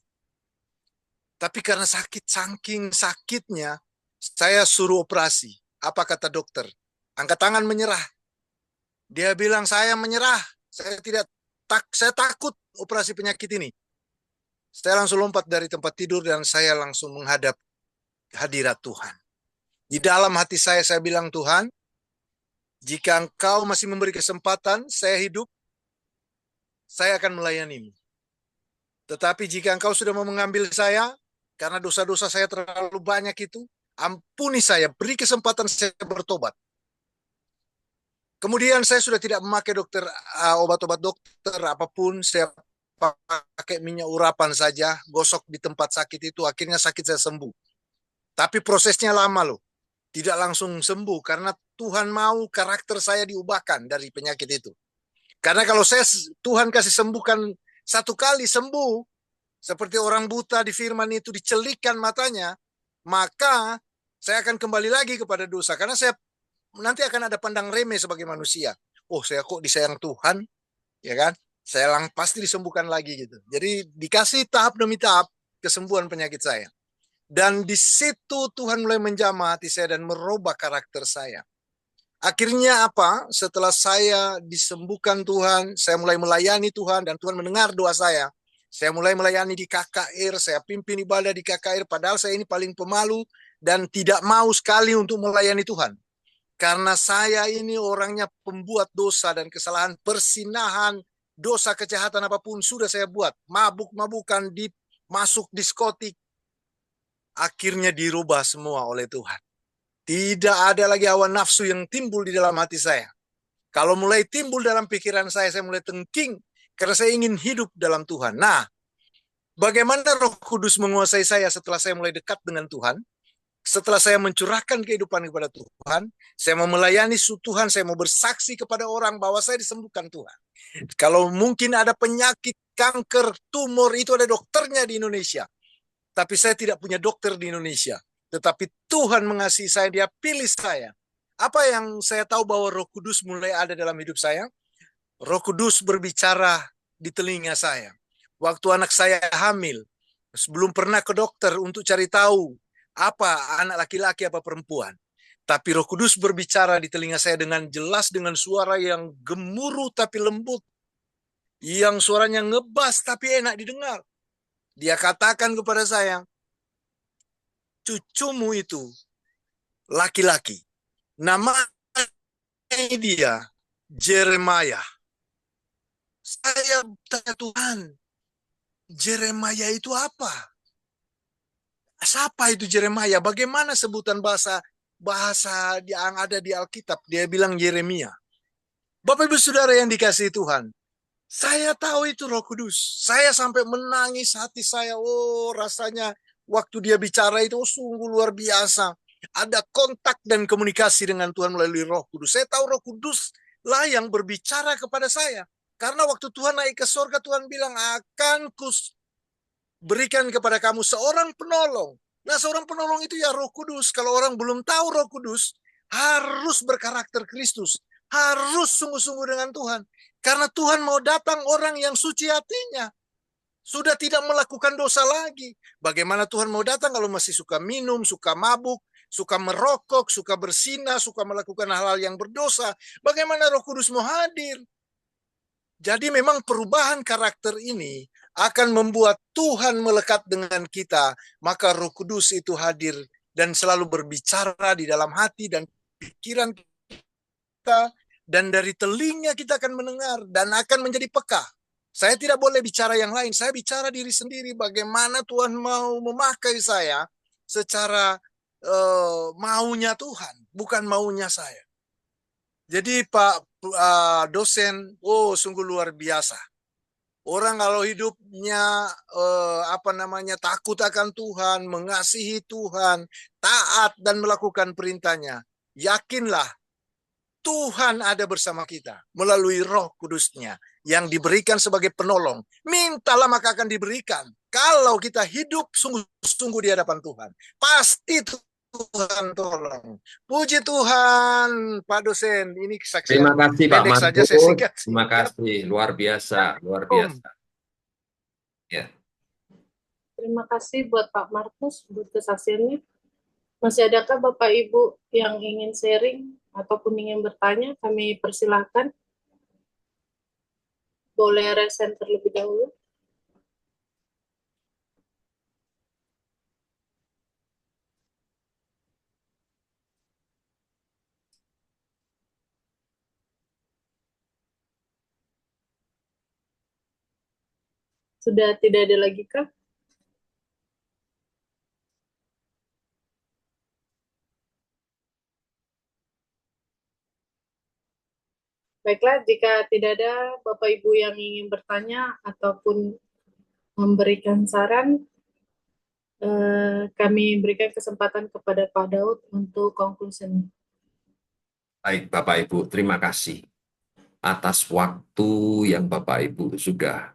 Tapi karena saking sakitnya, saya suruh operasi. Apa kata dokter? Angkat tangan menyerah. Dia bilang saya menyerah. Saya takut operasi penyakit ini. Saya langsung lompat dari tempat tidur dan saya langsung menghadap hadirat Tuhan. Di dalam hati saya bilang, Tuhan, jika Engkau masih memberi kesempatan saya hidup, saya akan melayanimu. Tetapi jika Engkau sudah mau mengambil saya, karena dosa-dosa saya terlalu banyak itu, ampuni saya, beri kesempatan saya bertobat. Kemudian saya sudah tidak memakai obat-obat dokter apapun, saya pakai minyak urapan saja, gosok di tempat sakit itu, akhirnya sakit saya sembuh. Tapi prosesnya lama loh, tidak langsung sembuh, karena Tuhan mau karakter saya diubahkan dari penyakit itu. Karena kalau Tuhan kasih sembuhkan satu kali sembuh, seperti orang buta di firman itu dicelikkan matanya, maka saya akan kembali lagi kepada dosa. Karena saya nanti akan ada pandang remeh sebagai manusia. Oh, saya kok disayang Tuhan, ya kan? Saya pasti disembuhkan lagi gitu. Jadi dikasih tahap demi tahap kesembuhan penyakit saya. Dan di situ Tuhan mulai menjamah hati saya dan merubah karakter saya. Akhirnya apa? Setelah saya disembuhkan Tuhan, saya mulai melayani Tuhan dan Tuhan mendengar doa saya. Saya mulai melayani di KKR, saya pimpin ibadah di KKR, padahal saya ini paling pemalu dan tidak mau sekali untuk melayani Tuhan. Karena saya ini orangnya pembuat dosa dan kesalahan, persinahan, dosa kejahatan apapun sudah saya buat. Mabuk-mabukan, masuk diskotik. Akhirnya dirubah semua oleh Tuhan. Tidak ada lagi hawa nafsu yang timbul di dalam hati saya. Kalau mulai timbul dalam pikiran saya mulai tengking. Karena saya ingin hidup dalam Tuhan. Nah, bagaimana Roh Kudus menguasai saya setelah saya mulai dekat dengan Tuhan? Setelah saya mencurahkan kehidupan kepada Tuhan, saya mau melayani Tuhan, saya mau bersaksi kepada orang bahwa saya disembuhkan Tuhan. Kalau mungkin ada penyakit, kanker, tumor, itu ada dokternya di Indonesia. Tapi saya tidak punya dokter di Indonesia. Tetapi Tuhan mengasihi saya, dia pilih saya. Apa yang saya tahu bahwa Roh Kudus mulai ada dalam hidup saya? Roh Kudus berbicara di telinga saya. Waktu anak saya hamil, sebelum pernah ke dokter untuk cari tahu apa anak laki-laki apa perempuan. Tapi Roh Kudus berbicara di telinga saya dengan jelas, dengan suara yang gemuruh tapi lembut. Yang suaranya ngebas tapi enak didengar. Dia katakan kepada saya, cucumu itu laki-laki. Namanya dia, Yeremia. Saya tanya Tuhan, Yeremia itu apa? Siapa itu Yeremia? Bagaimana sebutan bahasa yang ada di Alkitab? Dia bilang Yeremia. Bapak Ibu Saudara yang dikasihi Tuhan, saya tahu itu Roh Kudus. Saya sampai menangis hati saya. Oh, rasanya waktu dia bicara itu sungguh luar biasa. Ada kontak dan komunikasi dengan Tuhan melalui Roh Kudus. Saya tahu Roh Kudus lah yang berbicara kepada saya. Karena waktu Tuhan naik ke surga, Tuhan bilang, akan berikan kepada kamu seorang penolong. Nah, seorang penolong itu ya Roh Kudus. Kalau orang belum tahu Roh Kudus, harus berkarakter Kristus. Harus sungguh-sungguh dengan Tuhan. Karena Tuhan mau datang orang yang suci hatinya. Sudah tidak melakukan dosa lagi. Bagaimana Tuhan mau datang kalau masih suka minum, suka mabuk, suka merokok, suka bersinah, suka melakukan hal-hal yang berdosa. Bagaimana Roh Kudus mau hadir? Jadi memang perubahan karakter ini akan membuat Tuhan melekat dengan kita. Maka Roh Kudus itu hadir dan selalu berbicara di dalam hati dan pikiran kita. Dan dari telinga kita akan mendengar dan akan menjadi peka. Saya tidak boleh bicara yang lain. Saya bicara diri sendiri bagaimana Tuhan mau memakai saya secara maunya Tuhan. Bukan maunya saya. Jadi Pak dosen, oh sungguh luar biasa. Orang kalau hidupnya takut akan Tuhan, mengasihi Tuhan, taat dan melakukan perintahnya, yakinlah Tuhan ada bersama kita melalui Roh Kudus-Nya yang diberikan sebagai penolong. Mintalah maka akan diberikan. Kalau kita hidup sungguh-sungguh di hadapan Tuhan, pasti Tuhan tolong. Puji Tuhan, Pak dosen. Ini Terima kesaksian kasih Pak pendek saja, saya Markus. singkat. Terima kasih, luar biasa, luar biasa. Ya. Terima kasih buat Pak Markus buat kesaksiannya. Masih adakah Bapak Ibu yang ingin sharing ataupun ingin bertanya? Kami persilahkan. Boleh resen terlebih dahulu. Sudah tidak ada lagi kah? Baiklah, jika tidak ada Bapak Ibu yang ingin bertanya ataupun memberikan saran, kami berikan kesempatan kepada Pak Daud untuk conclusion. Baik Bapak Ibu, terima kasih atas waktu yang Bapak Ibu sudah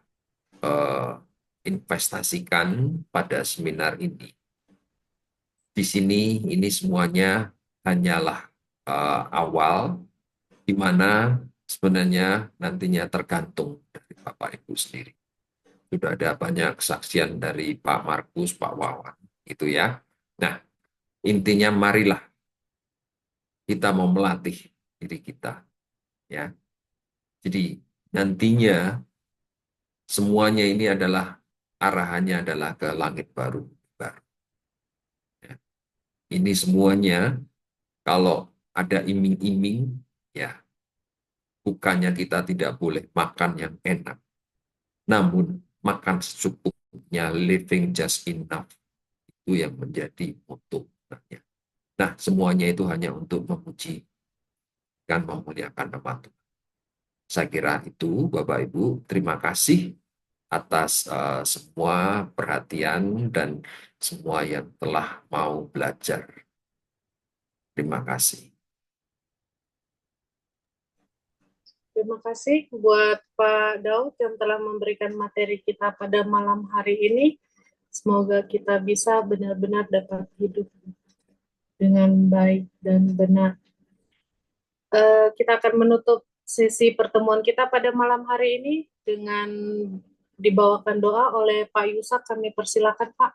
investasikan pada seminar ini. Di sini ini semuanya hanyalah awal, di mana sebenarnya nantinya tergantung dari Bapak Ibu sendiri. Sudah ada banyak kesaksian dari Pak Markus, Pak Wawan, gitu ya. Nah, intinya marilah kita mau melatih diri kita, ya. Jadi nantinya semuanya ini adalah arahannya adalah ke langit baru. Ya. Ini semuanya kalau ada iming-iming, ya bukannya kita tidak boleh makan yang enak, namun makan secukupnya, living just enough, itu yang menjadi mutu. Nah, semuanya itu hanya untuk memuji dan memuliakan nama Tuhan. Saya kira itu, Bapak Ibu, terima kasih atas semua perhatian dan semua yang telah mau belajar. Terima kasih. Terima kasih buat Pak Daud yang telah memberikan materi kita pada malam hari ini. Semoga kita bisa benar-benar dapat hidup dengan baik dan benar. Kita akan menutup sesi pertemuan kita pada malam hari ini dengan dibawakan doa oleh Pak Yusak. Kami persilakan, Pak.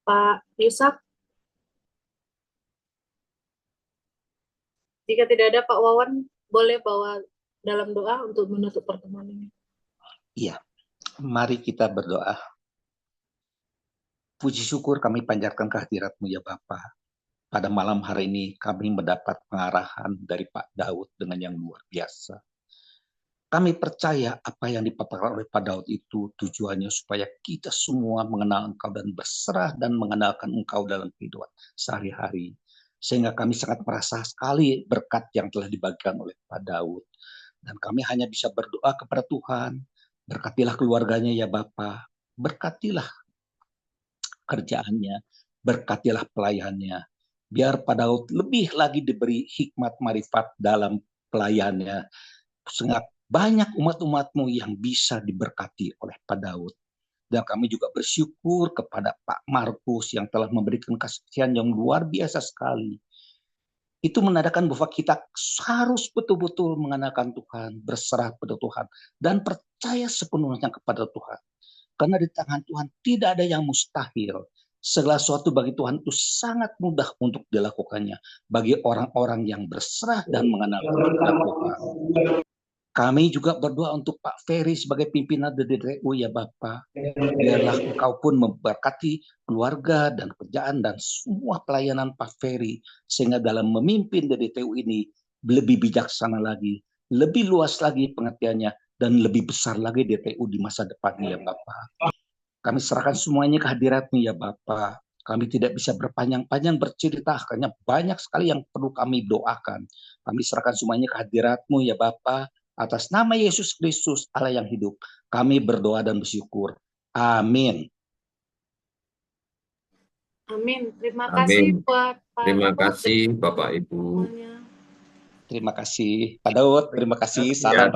Pak Yusak. Jika tidak ada Pak Wawan, boleh bawa dalam doa untuk menutup pertemuan ini. Iya, mari kita berdoa. Puji syukur kami panjatkan kehadirat-Mu ya Bapa. Pada malam hari ini kami mendapat pengarahan dari Pak Daud dengan yang luar biasa. Kami percaya apa yang dipaparkan oleh Pak Daud itu tujuannya supaya kita semua mengenal Engkau dan berserah dan mengenalkan Engkau dalam kehidupan sehari-hari. Sehingga kami sangat merasa sekali berkat yang telah dibagikan oleh Pak Daud. Dan kami hanya bisa berdoa kepada Tuhan, berkatilah keluarganya ya Bapa, berkatilah kerjaannya, berkatilah pelayannya. Biar Pak Daud lebih lagi diberi hikmat marifat dalam pelayannya. Sehingga banyak umat-umat-Mu yang bisa diberkati oleh Pak Daud. Dan kami juga bersyukur kepada Pak Markus yang telah memberikan kesaksian yang luar biasa sekali. Itu menandakan bahwa kita harus betul-betul mengenalkan Tuhan, berserah pada Tuhan, dan percaya sepenuhnya kepada Tuhan. Karena di tangan Tuhan tidak ada yang mustahil. Segala sesuatu bagi Tuhan itu sangat mudah untuk dilakukannya. Bagi orang-orang yang berserah dan mengenalkan kepada Tuhan. Kami juga berdoa untuk Pak Ferry sebagai pimpinan DDTU ya Bapak. Biarlah Engkau pun memberkati keluarga dan kerjaan dan semua pelayanan Pak Ferry. Sehingga dalam memimpin DDTU ini lebih bijaksana lagi, lebih luas lagi pengertiannya, dan lebih besar lagi DTU di masa depan ya Bapak. Kami serahkan semuanya ke hadirat-Mu ya Bapak. Kami tidak bisa berpanjang-panjang bercerita, karena banyak sekali yang perlu kami doakan. Kami serahkan semuanya ke hadirat-Mu ya Bapak. Atas nama Yesus Kristus, Allah yang hidup, kami berdoa dan bersyukur. Amin. Amin. Terima kasih Amin. buat Pak Terima Daud kasih Bapak Ibu. semuanya. Terima kasih Pak Daud, terima kasih. Salam.